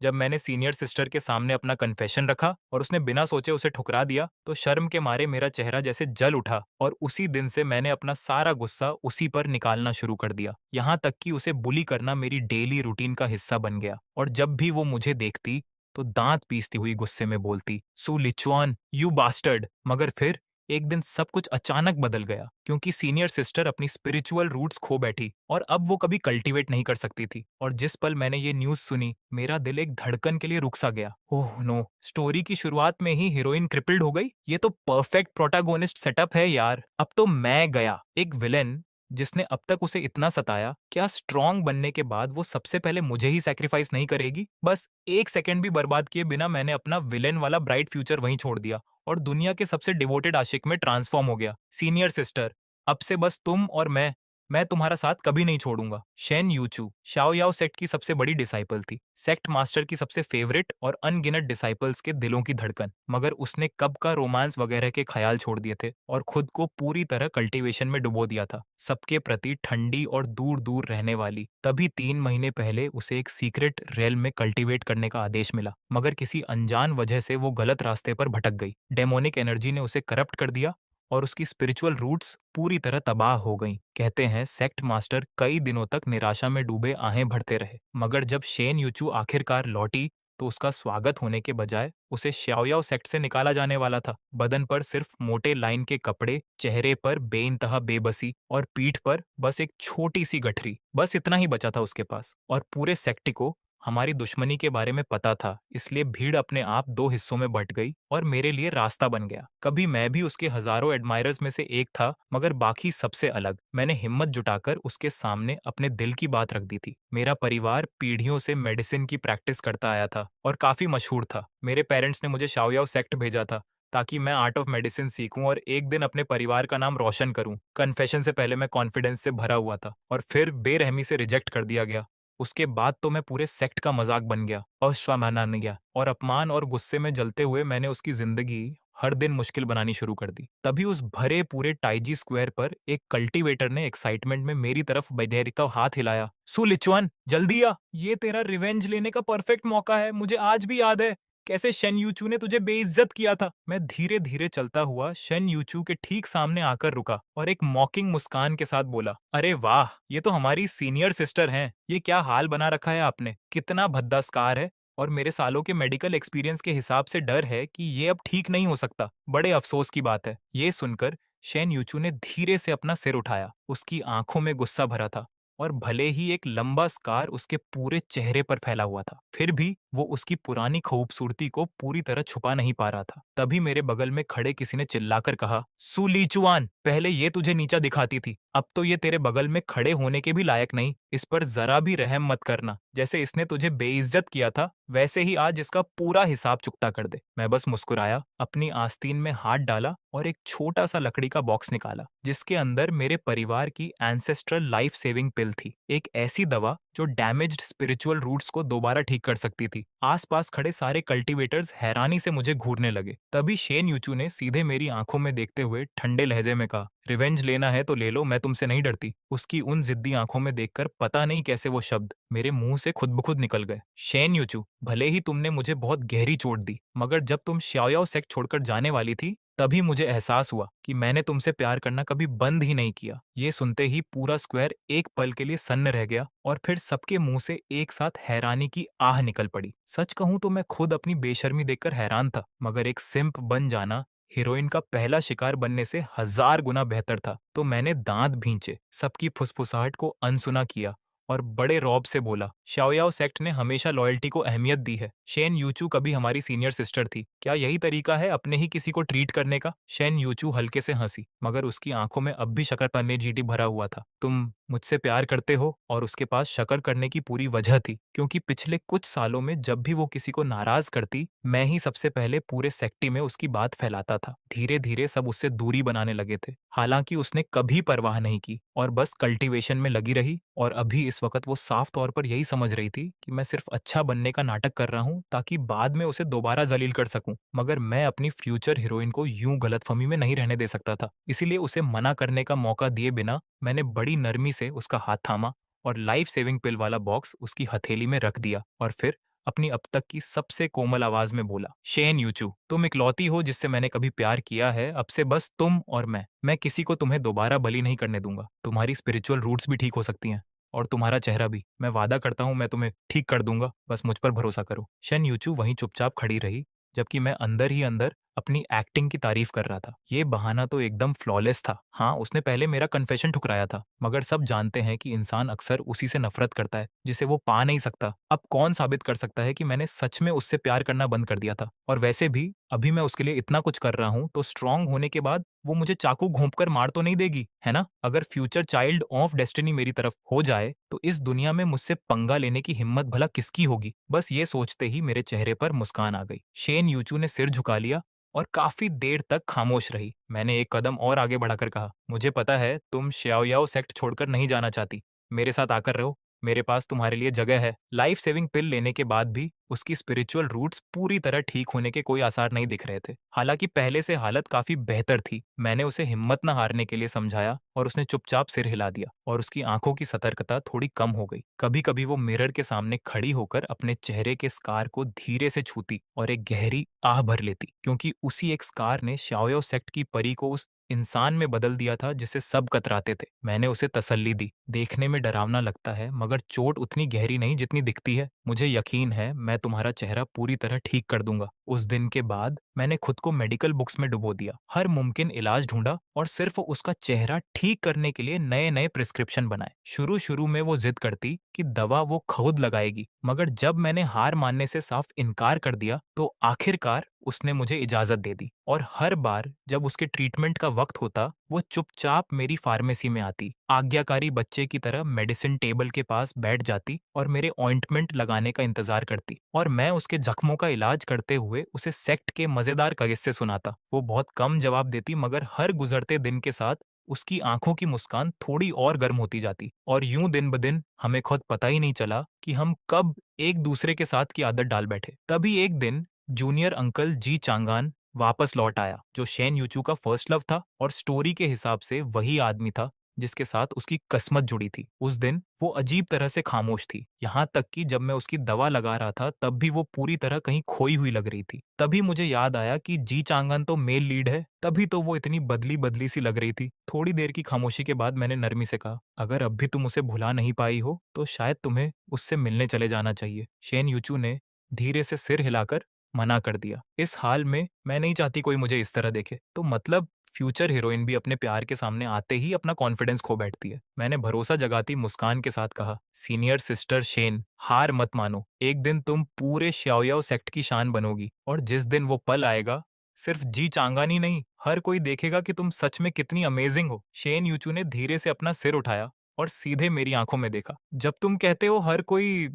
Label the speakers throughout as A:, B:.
A: जब मैंने senior sister के सामने अपना कन्फेशन रखा और उसने बिना सोचे उसे ठुकरा दिया, तो शर्म के मारे मेरा चेहरा जैसे जल उठा और उसी दिन से मैंने अपना सारा गुस्सा उसी पर निकालना शुरू कर दिया। यहाँ तक कि उसे बुली करना मेरी डेली रूटीन का हिस्सा बन गया और जब भी वो मुझे देखती, तो दांत पीसती हुई गुस्से में बोलती, "सू लिचुआन, यू बास्टर्ड।" मगर फिर एक दिन सब कुछ अचानक बदल गया क्योंकि सीनियर सिस्टर अपनी स्पिरिचुअल रूट्स खो बैठी और अब वो कभी कल्टीवेट नहीं कर सकती थी। और जिस पल मैंने ये न्यूज़ सुनी, मेरा दिल एक धड़कन के लिए रुक सा गया। Oh no! स्टोरी की शुरुआत में ही हीरोइन क्रिपल्ड हो गई? ये तो परफेक्ट प्रोटैगोनिस्ट सेटअप है यार। अब तो मैं गया, एक विलेन जिसने अब तक उसे इतना सताया, क्या स्ट्रॉन्ग बनने के बाद वो सबसे पहले मुझे ही सैक्रिफाइस नहीं करेगी? बस 1 सेकंड भी बर्बाद किए बिना मैंने अपना विलेन वाला ब्राइट फ्यूचर वहीं छोड़ दिया और दुनिया के सबसे डिवोटेड आशिक में ट्रांसफॉर्म हो गया। सीनियर सिस्टर, अब से बस तुम और मैं तुम्हारा साथ कभी नहीं छोड़ूंगा। शेन यूचू शाओ याओ सेक्ट की सबसे बड़ी डिसाइपल थी, सेक्ट मास्टर की सबसे फेवरेट और अनगिनत डिसाइपल्स के दिलों की धड़कन। मगर उसने कब का रोमांस वगैरह के ख्याल छोड़ दिए थे और खुद को पूरी तरह कल्टीवेशन में डुबो दिया था, सबके प्रति ठंडी और दूर दूर रहने वाली। तभी 3 महीने पहले उसे एक सीक्रेट रेल में कल्टीवेट करने का आदेश मिला, मगर किसी अनजान वजह से वो गलत रास्ते पर भटक गई। डेमोनिक एनर्जी ने उसे करप्ट कर दिया और उसकी स्पिरिचुअल रूट्स पूरी तरह तबाह हो गईं। कहते हैं सेक्ट मास्टर कई दिनों तक निराशा में डूबे आहें भरते रहे, मगर जब शेन यूचू आखिरकार लौटी, तो उसका स्वागत होने के बजाय उसे श्याओयाओ सेक्ट से निकाला जाने वाला था। बदन पर सिर्फ मोटे लाइन के कपड़े, चेहरे पर बेइंतहा बेबसी और पीठ पर बस एक छोटी सी गठरी, बस इतना ही बचा था उसके पास। और पूरे सेक्ट को हमारी दुश्मनी के बारे में पता था, इसलिए भीड़ अपने आप 2 हिस्सों में बंट गई और मेरे लिए रास्ता बन गया। कभी मैं भी उसके हजारों एडमायरर्स में से एक था, मगर बाकी सबसे अलग। मैंने हिम्मत जुटाकर उसके सामने अपने दिल की बात रख दी थी। मेरा परिवार पीढ़ियों से मेडिसिन की प्रैक्टिस करता आया था और काफी मशहूर था। मेरे पेरेंट्स ने मुझे शाओयाओ सेक्ट भेजा था ताकि मैं आर्ट ऑफ मेडिसिन सीखूं और एक दिन अपने परिवार का नाम रोशन करूं। कन्फेशन से पहले मैं कॉन्फिडेंस से भरा हुआ था और फिर बेरहमी से रिजेक्ट कर दिया गया। उसके बाद तो मैं पूरे सेक्ट का मजाक बन गया, अश्वमाननीय और अपमान और गुस्से में जलते हुए मैंने उसकी जिंदगी हर दिन मुश्किल बनानी शुरू कर दी। तभी उस भरे पूरे टाइजी स्क्वायर पर एक कल्टीवेटर ने एक्साइटमेंट में मेरी तरफ बेधैर्यता हाथ हिलाया। "सु लिचुआन, जल्दी आ, ये तेरा रिवेंज लेने का परफेक्ट मौका है। मुझे आज भी याद है कैसे शन यूचू ने तुझे बेइज्जत किया था।" मैं धीरे धीरे चलता हुआ शन यूचू के ठीक सामने आकर रुका और एक मॉकिंग मुस्कान के साथ बोला, "अरे वाह, ये तो हमारी सीनियर सिस्टर हैं। ये क्या हाल बना रखा है आपने, कितना भद्दा स्कार है। और मेरे सालों के मेडिकल एक्सपीरियंस के हिसाब से डर है कि ये अब ठीक नहीं हो सकता। बड़े अफसोस की बात है।" ये सुनकर शेन यूचू ने धीरे से अपना सिर उठाया। उसकी आंखों में गुस्सा भरा था और भले ही एक लंबा स्कार उसके पूरे चेहरे पर फैला हुआ था, फिर भी वो उसकी पुरानी खूबसूरती को पूरी तरह छुपा नहीं पा रहा था। तभी मेरे बगल में खड़े किसी ने चिल्लाकर कहा, "सु लीचुआन, पहले ये तुझे नीचा दिखाती थी, अब तो ये तेरे बगल में खड़े होने के भी लायक नहीं। इस पर जरा भी रहम मत करना। जैसे इसने तुझे बेइज्जत किया था, वैसे ही आज इसका पूरा हिसाब चुकता कर दे।" मैं बस मुस्कुराया, अपनी आस्तीन में हाथ डाला और एक छोटा सा लकड़ी का बॉक्स निकाला, जिसके अंदर मेरे परिवार की एंसेस्ट्रल लाइफ सेविंग पिल थी। एक ऐसी दवा जो डैमेज्ड स्पिरिचुअल रूट्स को दोबारा ठीक कर सकती थी। आसपास खड़े सारे कल्टीवेटर्स हैरानी से मुझे घूरने लगे। तभी शेन यूचू ने सीधे मेरी आंखों में देखते हुए ठंडे लहजे में कहा, "रिवेंज लेना है तो ले लो, मैं तुमसे नहीं डरती।" उसकी उन जिद्दी आंखों में देखकर पता नहीं कैसे वो शब्द मेरे मुंह से खुद ब खुद निकल गए। "शेन यूचू, भले ही तुमने मुझे बहुत गहरी चोट दी, मगर जब तुम श्याओयाओ सेक्ट छोड़कर जाने वाली थी, तभी मुझे एहसास हुआ कि मैंने तुमसे प्यार करना कभी बंद ही नहीं किया।" ये सुनते ही पूरा स्क्वायर एक पल के लिए सन्न रह गया और फिर सबके मुंह से एक साथ हैरानी की आह निकल पड़ी। सच कहूं तो मैं खुद अपनी बेशर्मी देखकर हैरान था, मगर एक सिंप बन जाना हीरोइन का पहला शिकार बनने से 1000 गुना बेहतर था। तो मैंने दांत भींचे, सबकी फुसफुसाहट को अनसुना किया और बड़े रौब से बोला, "शाओयाओ सेक्ट ने हमेशा लॉयल्टी को अहमियत दी है। शेन यूचू कभी हमारी सीनियर सिस्टर थी। क्या यही तरीका है अपने ही किसी को ट्रीट करने का?" शेन यूचू हल्के से हंसी, मगर उसकी आंखों में अब भी शक्कर पन्ने जीटी भरा हुआ था। "तुम मुझसे प्यार करते हो?" और उसके पास शक्कर करने की पूरी वजह थी, क्योंकि पिछले कुछ सालों में जब भी वो किसी को नाराज करती, मैं ही सबसे पहले पूरे सेक्टी में उसकी बात फैलाता था। धीरे धीरे सब उससे दूरी बनाने लगे थे। हालांकि उसने कभी परवाह नहीं की और बस कल्टीवेशन में लगी रही। और अभी इस वक्त वो साफ तौर पर यही समझ रही थी कि मैं सिर्फ अच्छा बनने का नाटक कर रहा हूँ ताकि बाद में उसे दोबारा जलील कर सकूं। मगर मैं अपनी फ्यूचर हीरोइन को यूं गलतफहमी में नहीं रहने दे सकता था, इसीलिए उसे मना करने का मौका दिए बिना मैंने बड़ी नरमी से उसका हाथ थामा और लाइफ सेविंग पिल वाला बॉक्स उसकी हथेली में रख दिया और फिर अपनी अब तक की सबसे कोमल आवाज में बोला, शेन यूचू, तुम इकलौती हो जिससे मैंने कभी प्यार किया है। अब से बस तुम और मैं किसी को तुम्हें दोबारा बलि नहीं करने दूंगा। तुम्हारी स्पिरिचुअल रूट्स भी ठीक हो सकती हैं और तुम्हारा चेहरा भी। मैं वादा करता हूँ मैं तुम्हें ठीक कर दूंगा, बस मुझ पर भरोसा करो। शेन यूचू वहीं चुपचाप खड़ी रही, जबकि मैं अंदर ही अंदर अपनी एक्टिंग की तारीफ कर रहा था। ये बहाना तो एकदम फ्लॉलेस था। हाँ, उसने पहले मेरा कन्फेशन ठुकराया था, मगर सब जानते हैं कि इंसान अक्सर उसी से नफरत करता है जिसे वो पा नहीं सकता। अब कौन साबित कर सकता है कि मैंने सच में उससे प्यार करना बंद कर दिया था? और वैसे भी अभी मैं उसके लिए इतना कुछ कर रहा हूँ, तो स्ट्रांग होने के बाद वो मुझे चाकू घोंपकर मार तो नहीं देगी, है ना? अगर फ्यूचर चाइल्ड ऑफ डेस्टिनी मेरी तरफ हो जाए, तो इस दुनिया में मुझसे पंगा लेने की हिम्मत भला किसकी होगी? बस ये सोचते ही मेरे चेहरे पर मुस्कान आ गई। शेन यूचू ने सिर झुका लिया और काफी देर तक खामोश रही। मैंने एक कदम और आगे बढ़ाकर कहा, मुझे पता है तुम श्याओयाओ सेक्ट छोड़कर नहीं जाना चाहती। मेरे साथ आकर रहो, मेरे पास तुम्हारे लिए जगह है। लाइफ सेविंग पिल लेने के बाद भी उसकी स्पिरिचुअल रूट्स पूरी तरह ठीक होने के कोई आसार नहीं दिख रहे थे। हालांकि पहले से हालत काफी बेहतर थी। मैंने उसे हिम्मत न हारने के लिए समझाया और उसने चुपचाप सिर हिला दिया और उसकी आंखों की सतर्कता थोड़ी कम हो गई। कभी कभी वो मिरर के सामने खड़ी होकर अपने चेहरे के स्कार को धीरे से छूती और एक गहरी आह भर लेती, क्योंकि उसी एक स्कार ने शाओयो सेक्ट की परी को उस इंसान में बदल दिया था जिससे सब कतराते थे। मैंने उसे तसल्ली दी, देखने में डरावना लगता है मगर चोट उतनी गहरी नहीं जितनी दिखती है। मुझे यकीन है मैं तुम्हारा चेहरा पूरी तरह ठीक कर दूंगा। उस दिन के बाद मैंने खुद को मेडिकल बुक्स में डुबो दिया, हर मुमकिन इलाज ढूंढा और सिर्फ उसका चेहरा ठीक करने के लिए नए नए प्रिस्क्रिप्शन बनाए। शुरू शुरू में वो जिद करती कि दवा वो खुद लगाएगी, मगर जब मैंने हार मानने से साफ इनकार कर दिया तो आखिरकार उसने मुझे इजाजत दे दी। और हर बार जब उसके ट्रीटमेंट का वक्त होता, वो चुपचाप मेरी फार्मेसी में आती, आज्ञाकारी बच्चे की तरह मेडिसिन टेबल के पास बैठ जाती और मेरे ऑइंटमेंट लगाने का इंतजार करती, और मैं उसके जख्मों का इलाज करते हुए उसे सेक्ट के मजेदार किस्से सुनाता। वो बहुत कम जवाब देती, मगर हर गुजरते दिन के साथ उसकी आंखों की मुस्कान थोड़ी और गर्म होती जाती, और यूं दिन ब दिन हमें खुद पता ही नहीं चला कि हम कब एक दूसरे के साथ की आदत डाल बैठे। तभी एक दिन जूनियर अंकल जी चांगान वापस लौट आया, जो शेन यूचू का फर्स्ट लव था और स्टोरी के हिसाब से वही आदमी था जिसके साथ उसकी किस्मत जुड़ी थी। उस दिन वो अजीब तरह से खामोश थी, यहाँ तक कि जब मैं उसकी दवा लगा रहा था तब भी वो पूरी तरह कहीं खोई हुई लग रही थी। तभी मुझे याद आया कि जी चांगन तो मेल लीड है, तभी तो वो इतनी बदली बदली सी लग रही थी। थोड़ी देर की खामोशी के बाद मैंने नरमी से कहा, अगर अब भी तुम उसे भुला नहीं पाई हो तो शायद तुम्हें उससे मिलने चले जाना चाहिए। शेन यूचू ने धीरे से सिर हिलाकर मना कर दिया। इस हाल में मैं नहीं चाहती कोई मुझे इस तरह देखे। तो मतलब फ्यूचर हीरोइन भी अपने प्यार के सामने आते ही अपना कॉन्फिडेंस खो बैठती है। मैंने भरोसा जगाती मुस्कान के साथ कहा, सीनियर सिस्टर शेन, हार मत मानो। एक दिन तुम पूरे श्याओयाओ सेक्ट की शान बनोगी, और जिस दिन वो पल आएगा, सिर्फ जी चांगानी नहीं, हर कोई देखेगा कि तुम सच में कितनी अमेजिंग हो। शेन यूचू ने धीरे से अपना सिर उठाया और सीधे मेरी आंखों में देखा। जब तुम कहते हो हर कोई,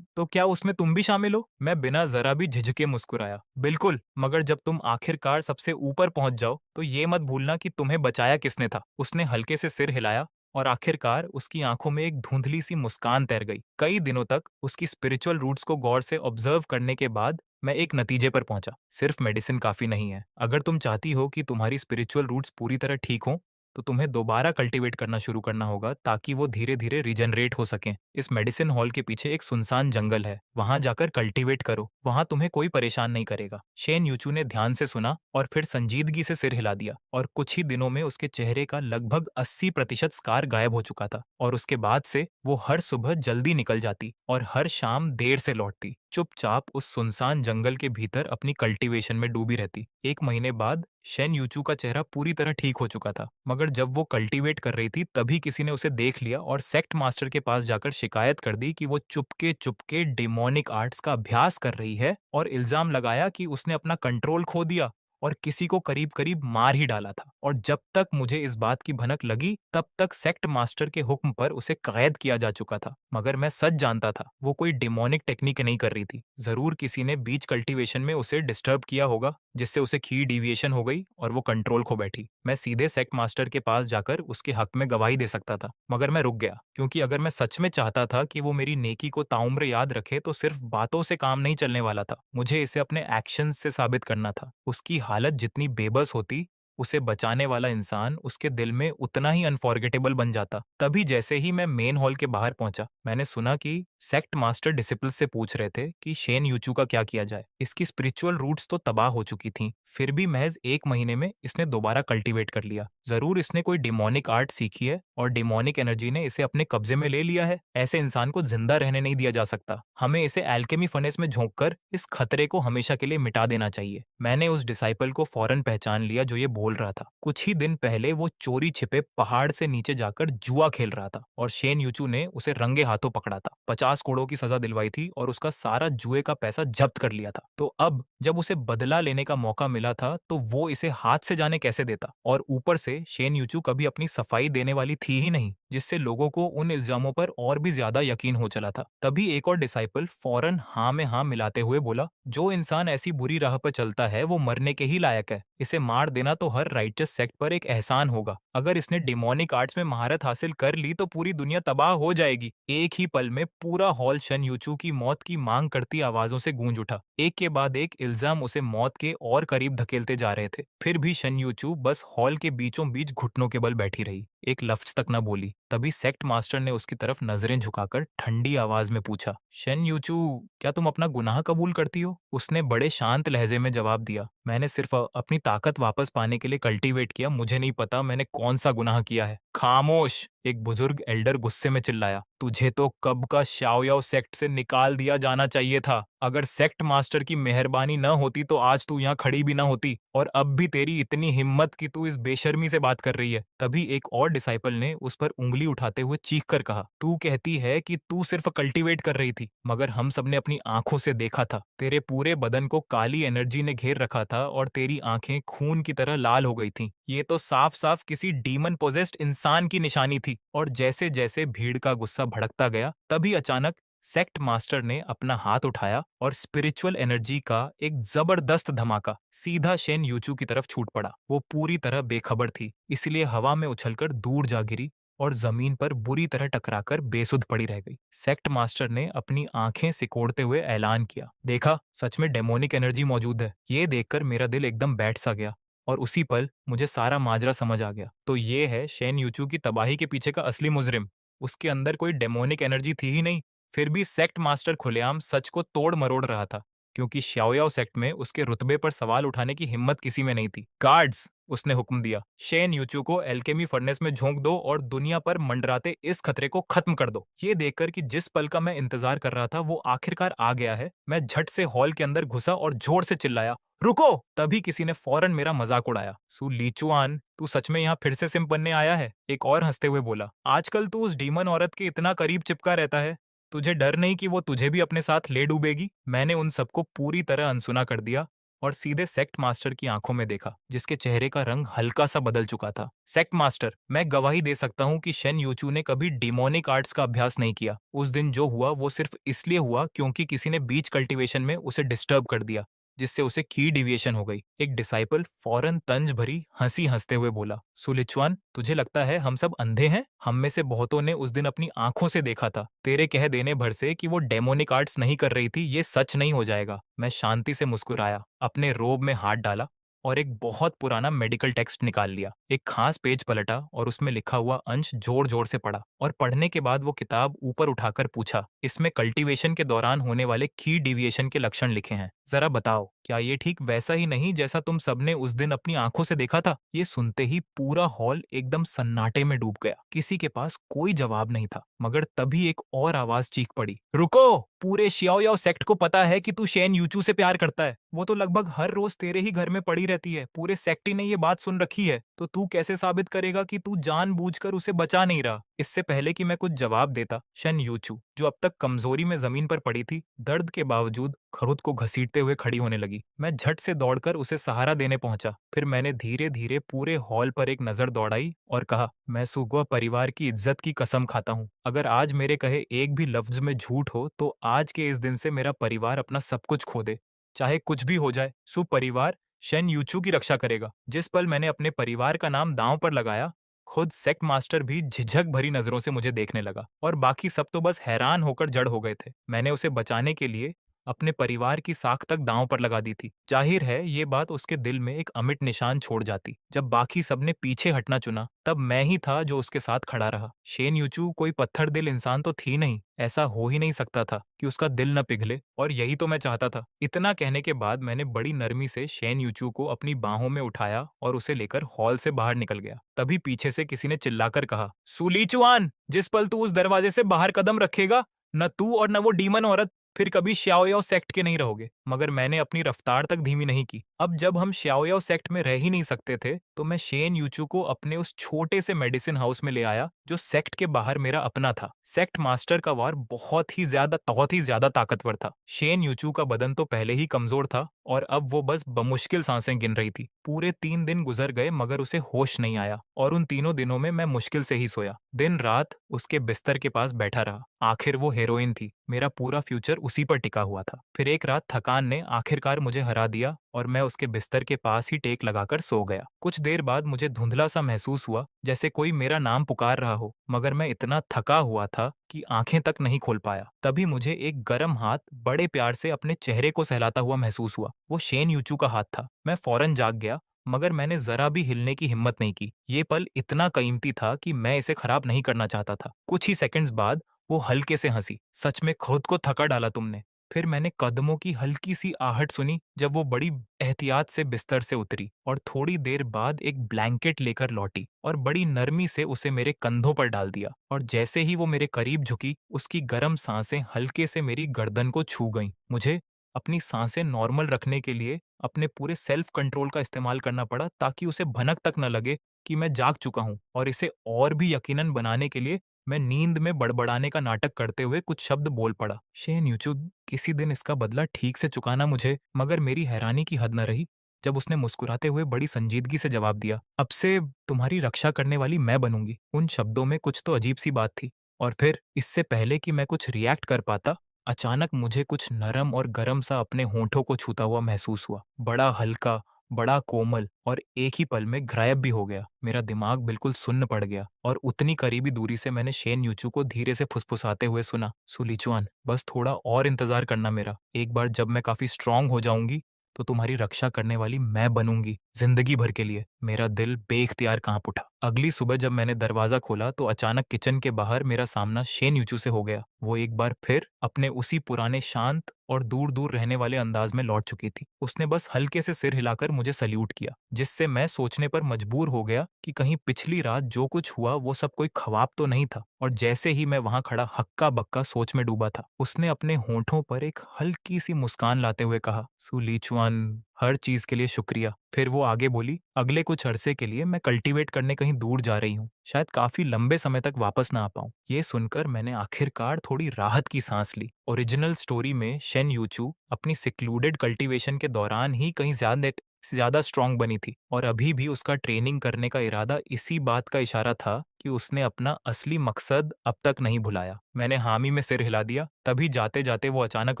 A: तो क्या उसमें तुम भी शामिल हो? मैं बिना जरा भी झिझके मुस्कुराया। बिल्कुल, मगर जब तुम आखिरकार सबसे ऊपर पहुंच जाओ तो ये मत भूलना कि तुम्हें बचाया किसने था। उसने हल्के से सिर हिलाया और आखिरकार उसकी आंखों में एक धुंधली सी मुस्कान तैर गई। कई दिनों तक उसकी स्पिरिचुअल रूट्स को गौर से ऑब्जर्व करने के बाद मैं एक नतीजे पर पहुंचा, सिर्फ मेडिसिन काफी नहीं है। अगर तुम चाहती हो कि तुम्हारी स्पिरिचुअल रूट्स पूरी तरह ठीक हों, तो तुम्हें दोबारा कल्टीवेट करना शुरू करना होगा ताकि वो धीरे धीरे रिजनरेट हो सकें। इस मेडिसिन हॉल के पीछे एक सुनसान जंगल है, वहां जाकर कल्टीवेट करो, वहां तुम्हें कोई परेशान नहीं करेगा। शेन यूचू ने ध्यान से सुना और फिर संजीदगी से सिर हिला दिया, और कुछ ही दिनों में उसके चेहरे का लगभग 80% स्कार गायब हो चुका था। और उसके बाद से वो हर सुबह जल्दी निकल जाती और हर शाम देर से लौटती, चुपचाप उस सुनसान जंगल के भीतर अपनी कल्टीवेशन में डूबी रहती। एक महीने बाद शेन यूचू का चेहरा पूरी तरह ठीक हो चुका था, मगर जब वो कल्टीवेट कर रही थी तभी किसी ने उसे देख लिया और सेक्ट मास्टर के पास जाकर शिकायत कर दी कि वो चुपके चुपके डेमोनिक आर्ट्स का अभ्यास कर रही है, और इल्जाम लगाया कि उसने अपना कंट्रोल खो दिया और किसी को करीब करीब मार ही डाला था। और जब तक मुझे इस बात की भनक लगी तब तक सेक्ट मास्टर के हुक्म पर उसे कैद किया जा चुका था। मगर मैं सच जानता था वो कोई डिमोनिक टेक्निक नहीं कर रही थी। जरूर किसी ने बीच कल्टीवेशन में उसे डिस्टर्ब किया होगा, जिससे उसे की डिविएशन हो गई और वो कंट्रोल खो बैठी। मैं सीधे सेक्ट मास्टर के पास जाकर उसके हक में गवाही दे सकता था, मगर मैं रुक गया, क्योंकि अगर मैं सच में चाहता था कि वो मेरी नेकी को ताउम्र याद रखे तो सिर्फ बातों से काम नहीं चलने वाला था। मुझे इसे अपने एक्शन से साबित करना था। उसकी हालत जितनी बेबस होती, उसे बचाने वाला इंसान उसके दिल में उतना ही अनफॉरगेटेबल बन जाता। तभी जैसे ही मैं मेन हॉल के बाहर पहुंचा, मैंने सुना कि सेक्ट मास्टर डिसिपल्स से पूछ रहे थे कि शेन यूचू का क्या किया जाए। इसकी स्पिरिचुअल रूट्स तो तबाह हो चुकी थीं, फिर भी महज 1 महीने में इसने दोबारा कल्टीवेट कर लिया। जरूर इसने कोई डिमोनिक आर्ट सीखी है और डिमोनिक एनर्जी ने इसे अपने कब्जे में ले लिया है। ऐसे इंसान को जिंदा रहने नहीं दिया जा सकता। हमें इसे एल्केमी फर्नेस में झोंककर इस खतरे को हमेशा के लिए मिटा देना चाहिए। मैंने उस डिसाइपल को फौरन पहचान लिया जो ये बोल रहा था। कुछ ही दिन पहले वो चोरी छिपे पहाड़ से नीचे जाकर जुआ खेल रहा था और शेन यूचू ने उसे रंगे हाथों पकड़ा था, 50 करोड़ की सजा दिलवाई थी और उसका सारा जुए का पैसा जब्त कर लिया था। तो अब जब उसे बदला लेने का मौका मिला था तो वो इसे हाथ से जाने कैसे देता। और ऊपर से शेन यूचू कभी अपनी सफाई देने वाली थी ही नहीं, जिससे लोगों को उन इल्जामों पर और भी ज्यादा यकीन हो चला था। तभी एक और डिसाइपल फौरन हाँ में हाँ मिलाते हुए बोला, जो इंसान ऐसी बुरी राह पर चलता है वो मरने के ही लायक है। इसे मार देना तो हर राइचस सेक्ट पर एक एहसान होगा। अगर इसने डिमोनिक आर्ट्स में महारत हासिल कर ली तो पूरी दुनिया तबाह हो जाएगी। एक ही पल में पूरा हॉल शन यूचू की मौत की मांग करती आवाजों से गूंज उठा। एक के बाद एक इल्जाम उसे मौत के और करीब धकेलते जा रहे थे। फिर भी शन यूचू बस हॉल के बीचों बीच घुटनों के बल बैठी रही, एक लफ्ज तक न बोली। तभी सेक्ट मास्टर ने उसकी तरफ नजरें झुकाकर ठंडी आवाज में पूछा, शन यूचू, क्या तुम अपना गुनाह कबूल करती हो? उसने बड़े शांत लहजे में जवाब दिया, मैंने सिर्फ अपनी ताकत वापस पाने के लिए कल्टीवेट किया। मुझे नहीं पता मैंने कौन सा गुनाह किया है। खामोश! एक बुजुर्ग एल्डर गुस्से में चिल्लाया, तुझे तो कब का शाओयाओ सेक्ट से निकाल दिया जाना चाहिए था। अगर सेक्ट मास्टर की मेहरबानी न होती तो आज तू यहाँ खड़ी भी न होती। और अब भी तेरी इतनी हिम्मत कि तू इस बेशर्मी से बात कर रही है। तभी एक और डिसाइपल ने उस पर उंगली उठाते हुए चीख कर कहा, तू कहती है कि तू सिर्फ कल्टीवेट कर रही थी, मगर हम सबने अपनी आंखों से देखा था। तेरे पूरे बदन को काली एनर्जी ने घेर रखा था और तेरी आंखें खून की तरह लाल हो गई थीं। ये तो साफ साफ किसी डीमन पोजेस्ड इंसान की निशानी थी। और जैसे जैसे भीड़ का गुस्सा भड़कता गया, तभी अचानक सेक्ट मास्टर ने अपना हाथ उठाया और स्पिरिचुअल एनर्जी का एक जबरदस्त धमाका सीधा शेन यूचू की तरफ छूट पड़ा। वो पूरी तरह बेखबर थी, इसलिए हवा में उछलकर दूर जा गिरी और जमीन पर बुरी तरह टकराकर बेसुध पड़ी रह गई। सेक्ट मास्टर ने अपनी आंखें सिकोड़ते हुए ऐलान किया, देखा, सच में डेमोनिक एनर्जी मौजूद है। ये देखकर मेरा दिल एकदम बैठ सा गया और उसी पल मुझे सारा माजरा समझ आ गया। तो ये है शेन यूचू की तबाही के पीछे का असली मुजरिम। उसके अंदर कोई डेमोनिक एनर्जी थी ही नहीं। फिर भी सेक्ट मास्टर खुलेआम सच को तोड़ मरोड़ रहा था, क्योंकि श्याओयाओ सेक्ट में उसके रुतबे पर सवाल उठाने की हिम्मत किसी में नहीं थी। गार्ड्स! उसने हुक्म दिया, शेन यूचू को एल्केमी फर्नेस में झोंक दो और दुनिया पर मंडराते इस खतरे को खत्म कर दो। ये देखकर कि जिस पल का मैं इंतजार कर रहा था वो आखिरकार आ गया है, मैं झट से हॉल के अंदर घुसा और जोर से चिल्लाया, रुको! तभी किसी ने फौरन मेरा मजाक उड़ाया, सु लीचुआन, तू सच में यहाँ फिर से सिम्प बनने आया है? एक और हंसते हुए बोला, आजकल तू उस डीमन औरत के इतना करीब चिपका रहता है, तुझे डर नहीं कि वो तुझे भी अपने साथ ले डूबेगी? मैंने उन सबको पूरी तरह अनसुना कर दिया और सीधे सेक्ट मास्टर की आंखों में देखा, जिसके चेहरे का रंग हल्का सा बदल चुका था। सेक्ट मास्टर, मैं गवाही दे सकता हूँ कि शेन यूचू ने कभी डिमोनिक आर्ट्स का अभ्यास नहीं किया। उस दिन जो हुआ वो सिर्फ इसलिए हुआ क्योंकि किसी ने बीच कल्टीवेशन में उसे डिस्टर्ब कर दिया, जिससे उसे की डिविएशन हो गई। एक डिसाइपल फौरन तंज भरी हंसी हंसते हुए बोला, सुलिचुआन, तुझे लगता है हम सब अंधे हैं? हम में से बहुतों ने उस दिन अपनी आंखों से देखा था। तेरे कह देने भर से कि वो डेमोनिक आर्ट्स नहीं कर रही थी ये सच नहीं हो जाएगा। मैं शांति से मुस्कुराया, अपने रोब में हाथ डाला और एक बहुत पुराना मेडिकल टेक्स्ट निकाल लिया। एक खास पेज पलटा और उसमें लिखा हुआ अंश जोर जोर से पढ़ा और पढ़ने के बाद वो किताब ऊपर उठाकर पूछा, इसमें कल्टीवेशन के दौरान होने वाले की डिविएशन के लक्षण लिखे हैं। जरा बताओ, क्या ये ठीक वैसा ही नहीं जैसा तुम सबने उस दिन अपनी आंखों से देखा था? ये सुनते ही पूरा हॉल एकदम सन्नाटे में डूब गया। किसी के पास कोई जवाब नहीं था, मगर तभी एक और आवाज चीख पड़ी, रुको! पूरे शियाओयाओ सेक्ट को पता है कि तू शेन यूचू से प्यार करता है। वो तो लगभग हर रोज तेरे ही घर में पड़ी रहती है। पूरे सेक्ट ही ने ये बात सुन रखी है। तो तू कैसे साबित करेगा कि तू जानबूझकर उसे बचा नहीं रहा? इससे पहले कि मैं कुछ जवाब देता, शन यूचू, जो अब तक कमजोरी में जमीन पर पड़ी थी, दर्द के बावजूद खुद को घसीटते हुए खड़ी होने लगी। मैं झट से दौड़कर उसे सहारा देने पहुंचा। फिर मैंने धीरे धीरे पूरे हॉल पर एक नजर दौड़ाई और कहा, मैं सुगवा परिवार की इज्जत की कसम खाता हूँ, अगर आज मेरे कहे एक भी लफ्ज में झूठ हो तो आज के इस दिन से मेरा परिवार अपना सब कुछ खो दे। चाहे कुछ भी हो जाए, परिवार शेन यूचू की रक्षा करेगा। जिस पल मैंने अपने परिवार का नाम दांव पर लगाया, खुद सेक्ट मास्टर भी झिझक भरी नजरों से मुझे देखने लगा और बाकी सब तो बस हैरान होकर जड़ हो गए थे। मैंने उसे बचाने के लिए अपने परिवार की साख तक दांव पर लगा दी थी। जाहिर है ये बात उसके दिल में एक अमिट निशान छोड़ जाती। जब बाकी सबने पीछे हटना चुना, तब मैं ही था जो उसके साथ खड़ा रहा। शेन यूचू कोई पत्थर दिल इंसान तो थी नहीं, ऐसा हो ही नहीं सकता था कि उसका दिल न पिघले, और यही तो मैं चाहता था। इतना कहने के बाद मैंने बड़ी नरमी से शेन यूचू को अपनी बाहों में उठाया और उसे लेकर हॉल से बाहर निकल गया। तभी पीछे से किसी ने चिल्लाकर कहा, सुलीचुआन, जिस पल तू उस दरवाजे से बाहर कदम रखेगा, न तू और न वो डीमन औरत फिर कभी श्याओयाओ सेक्ट के नहीं रहोगे। मगर मैंने अपनी रफ्तार तक धीमी नहीं की। अब जब हम श्याओयाओ सेक्ट में रह ही नहीं सकते थे, तो मैं शेन यूचू को अपने उस छोटे से मेडिसिन हाउस में ले आया जो सेक्ट के बाहर मेरा अपना था। सेक्ट मास्टर का वार बहुत ही ज्यादा ताकतवर था। शेन यूचू का बदन तो पहले ही कमजोर था, और अब वो बस बमुश्किल सांसें गिन रही थी। पूरे 3 दिन गुजर गए मगर उसे होश नहीं आया, और उन तीनों दिनों में मैं मुश्किल से ही सोया। दिन रात उसके बिस्तर के पास बैठा रहा। आखिर वो हीरोइन थी, मेरा पूरा फ्यूचर उसी पर टिका हुआ था। फिर एक रात थकान ने आखिरकार मुझे हरा दिया, और मैं उसके बिस्तर के पास ही टेक लगाकर सो गया। कुछ देर बाद मुझे धुंधला सा महसूस हुआ, जैसे कोई मेरा नाम पुकार रहा हो, मगर मैं इतना थका हुआ था कि आंखें तक नहीं खोल पाया। तभी मुझे एक गर्म हाथ बड़े प्यार से अपने चेहरे को सहलाता हुआ महसूस हुआ। वो शेन यूचू का हाथ था। मैं फौरन जाग गया, मगर मैंने जरा भी हिलने की हिम्मत नहीं की। ये पल इतना कीमती था कि मैं इसे खराब नहीं करना चाहता था। कुछ ही सेकंड्स बाद वो हल्के से हंसी। सच में खुद को थका डाला तुमने। फिर मैंने कदमों की हल्की सी आहट सुनी जब वो बड़ी एहतियात से बिस्तर से उतरी, और थोड़ी देर बाद एक ब्लैंकेट लेकर लौटी और बड़ी नरमी से उसे मेरे कंधों पर डाल दिया। और जैसे ही वो मेरे करीब झुकी, उसकी गर्म सांसें हल्के से मेरी गर्दन को छू गईं। मुझे अपनी सांसें नॉर्मल रखने के लिए अपने पूरे सेल्फ कंट्रोल का इस्तेमाल करना पड़ा, ताकि उसे भनक तक न लगे कि मैं जाग चुका हूँ। और इसे और भी यकीनन बनाने के लिए मैं नींद में बड़बड़ाने का नाटक करते हुए कुछ शब्द बोल पड़ा। शेन यूचुग, किसी दिन इसका बदला ठीक से चुकाना मुझे। मगर मेरी हैरानी की हद न रही जब उसने मुस्कुराते हुए बड़ी संजीदगी से जवाब दिया, अब से तुम्हारी रक्षा करने वाली मैं बनूंगी। उन शब्दों में कुछ तो अजीब सी बात थी। और फिर इससे पहले कि मैं कुछ रिएक्ट कर पाता, अचानक मुझे कुछ नरम और गर्म सा अपने होंठों को छूता हुआ महसूस हुआ। बड़ा हल्का, बड़ा कोमल, और एक ही पल में गायब भी हो गया। मेरा दिमाग बिल्कुल सुन्न पड़ गया, और उतनी करीबी दूरी से मैंने शेन यूचू को धीरे से फुसफुसाते हुए सुना, सुलिचुआन, बस थोड़ा और इंतजार करना मेरा। एक बार जब मैं काफी स्ट्रांग हो जाऊंगी, तो तुम्हारी रक्षा करने वाली मैं बनूंगी, जिंदगी भर के लिए। मेरा दिल बेख्तियार कांप उठा। अगली सुबह जब मैंने दरवाजा खोला, तो अचानक किचन के बाहर मेरा सामना शेन यूचू से हो गया। वो एक बार फिर अपने उसी पुराने शांत और दूर दूर रहने वाले अंदाज में लौट चुकी थी। उसने बस हल्के से सिर हिलाकर मुझे सल्यूट किया, जिससे मैं सोचने पर मजबूर हो गया कि कहीं पिछली रात जो कुछ हुआ वो सब कोई ख्वाब तो नहीं था। और जैसे ही मैं वहां खड़ा हक्का बक्का सोच में डूबा था, उसने अपने होंठों पर एक हल्की सी मुस्कान लाते हुए कहा, सुलीचुआन, हर चीज के लिए शुक्रिया। फिर वो आगे बोली, अगले कुछ अरसे के लिए मैं कल्टीवेट करने कहीं दूर जा रही हूँ, शायद काफी लंबे समय तक वापस ना आ पाऊं। ये सुनकर मैंने आखिरकार थोड़ी राहत की सांस ली। ओरिजिनल स्टोरी में शेन यूचू अपनी सिक्लूडेड कल्टीवेशन के दौरान ही कहीं ज्यादा स्ट्रांग बनी थी, और अभी भी उसका ट्रेनिंग करने का इरादा इसी बात का इशारा था कि उसने अपना असली मकसद अब तक नहीं भुलाया। मैंने हामी में सिर हिला दिया। तभी जाते जाते वो अचानक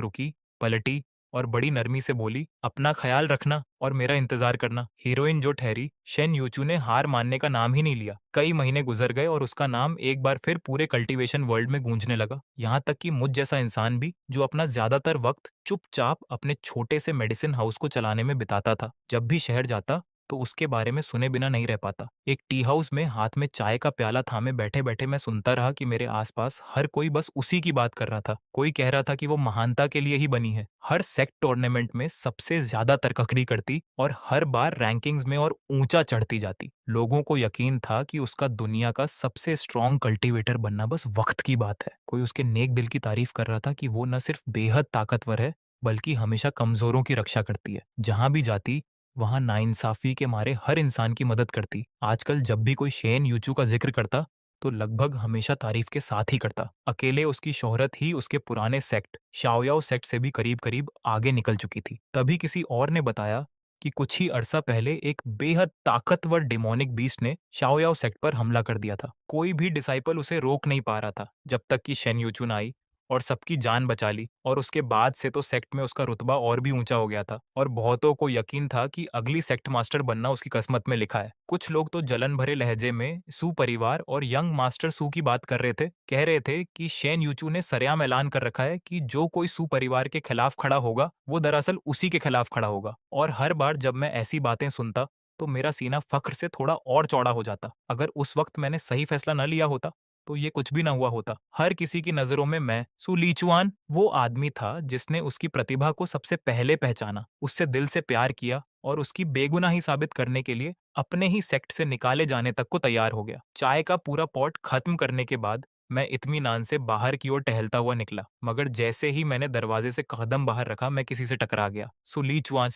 A: रुकी, पलटी, और बड़ी नरमी से बोली, अपना ख्याल रखना और मेरा इंतजार करना। हीरोइन जो ठहरी, शेन यूचू ने हार मानने का नाम ही नहीं लिया। कई महीने गुजर गए, और उसका नाम एक बार फिर पूरे कल्टीवेशन वर्ल्ड में गूंजने लगा। यहाँ तक कि मुझ जैसा इंसान भी, जो अपना ज्यादातर वक्त चुपचाप अपने छोटे से मेडिसिन हाउस को चलाने में बिताता था, जब भी शहर जाता तो उसके बारे में सुने बिना नहीं रह पाता। एक टी हाउस में हाथ में चाय का प्याला थामे बैठे बैठे मैं सुनता रहा कि मेरे आसपास हर कोई बस उसी की बात कर रहा था। कोई कह रहा था कि वो महानता के लिए ही बनी है, हर सेक्ट टूर्नामेंट में सबसे ज्यादा तरककड़ी करती, और हर बार रैंकिंग्स में और ऊंचा चढ़ती जाती। लोगों को यकीन था कि उसका दुनिया का सबसे स्ट्रॉन्ग कल्टीवेटर बनना बस वक्त की बात है। कोई उसके नेक दिल की तारीफ कर रहा था कि वो न सिर्फ बेहद ताकतवर है, बल्कि हमेशा कमजोरों की रक्षा करती है। जहां भी जाती, वहां नाइंसाफी के मारे हर इंसान की मदद करती। आजकल जब भी कोई शेन यूचू का जिक्र करता, तो लगभग हमेशा तारीफ के साथ ही करता। अकेले उसकी शोहरत ही उसके पुराने सेक्ट शाओयाओ सेक्ट से भी करीब करीब आगे निकल चुकी थी। तभी किसी और ने बताया कि कुछ ही अरसा पहले एक बेहद ताकतवर डिमोनिक बीस्ट ने शाओयाओ सेक्ट पर हमला कर दिया था। कोई भी डिसाइपल उसे रोक नहीं पा रहा था, जब तक कि शेन यूचू न आई। और सबकी जान बचा ली और उसके बाद से तो सेक्ट में उसका रुतबा और भी ऊंचा हो गया था और बहुतों को यकीन था कि अगली सेक्ट मास्टर बनना उसकी किस्मत में लिखा है। कुछ लोग तो जलन भरे लहजे में सू परिवार और यंग मास्टर सू की बात कर रहे थे, कह रहे थे कि शेन यूचू ने सरेआम ऐलान कर रखा है कि जो कोई सू परिवार के खिलाफ खड़ा होगा वो दरअसल उसी के खिलाफ खड़ा होगा। और हर बार जब मैं ऐसी बातें सुनता तो मेरा सीना फख्र से थोड़ा और चौड़ा हो जाता। अगर उस वक्त मैंने सही फैसला न लिया होता तो ये कुछ भी ना हुआ होता। हर किसी की नजरों में मैं सु लीचुआन वो आदमी था जिसने उसकी प्रतिभा को सबसे पहले पहचाना, उससे दिल से प्यार किया और उसकी बेगुनाही साबित करने के लिए अपने ही सेक्ट से निकाले जाने तक को तैयार हो गया। चाय का पूरा पॉट खत्म करने के बाद मैं इत्मीनान से बाहर की ओर टहलता हुआ निकला, मगर जैसे ही मैंने दरवाजे से कदम बाहर रखा मैं किसी से टकरा गया। सुलीचुआन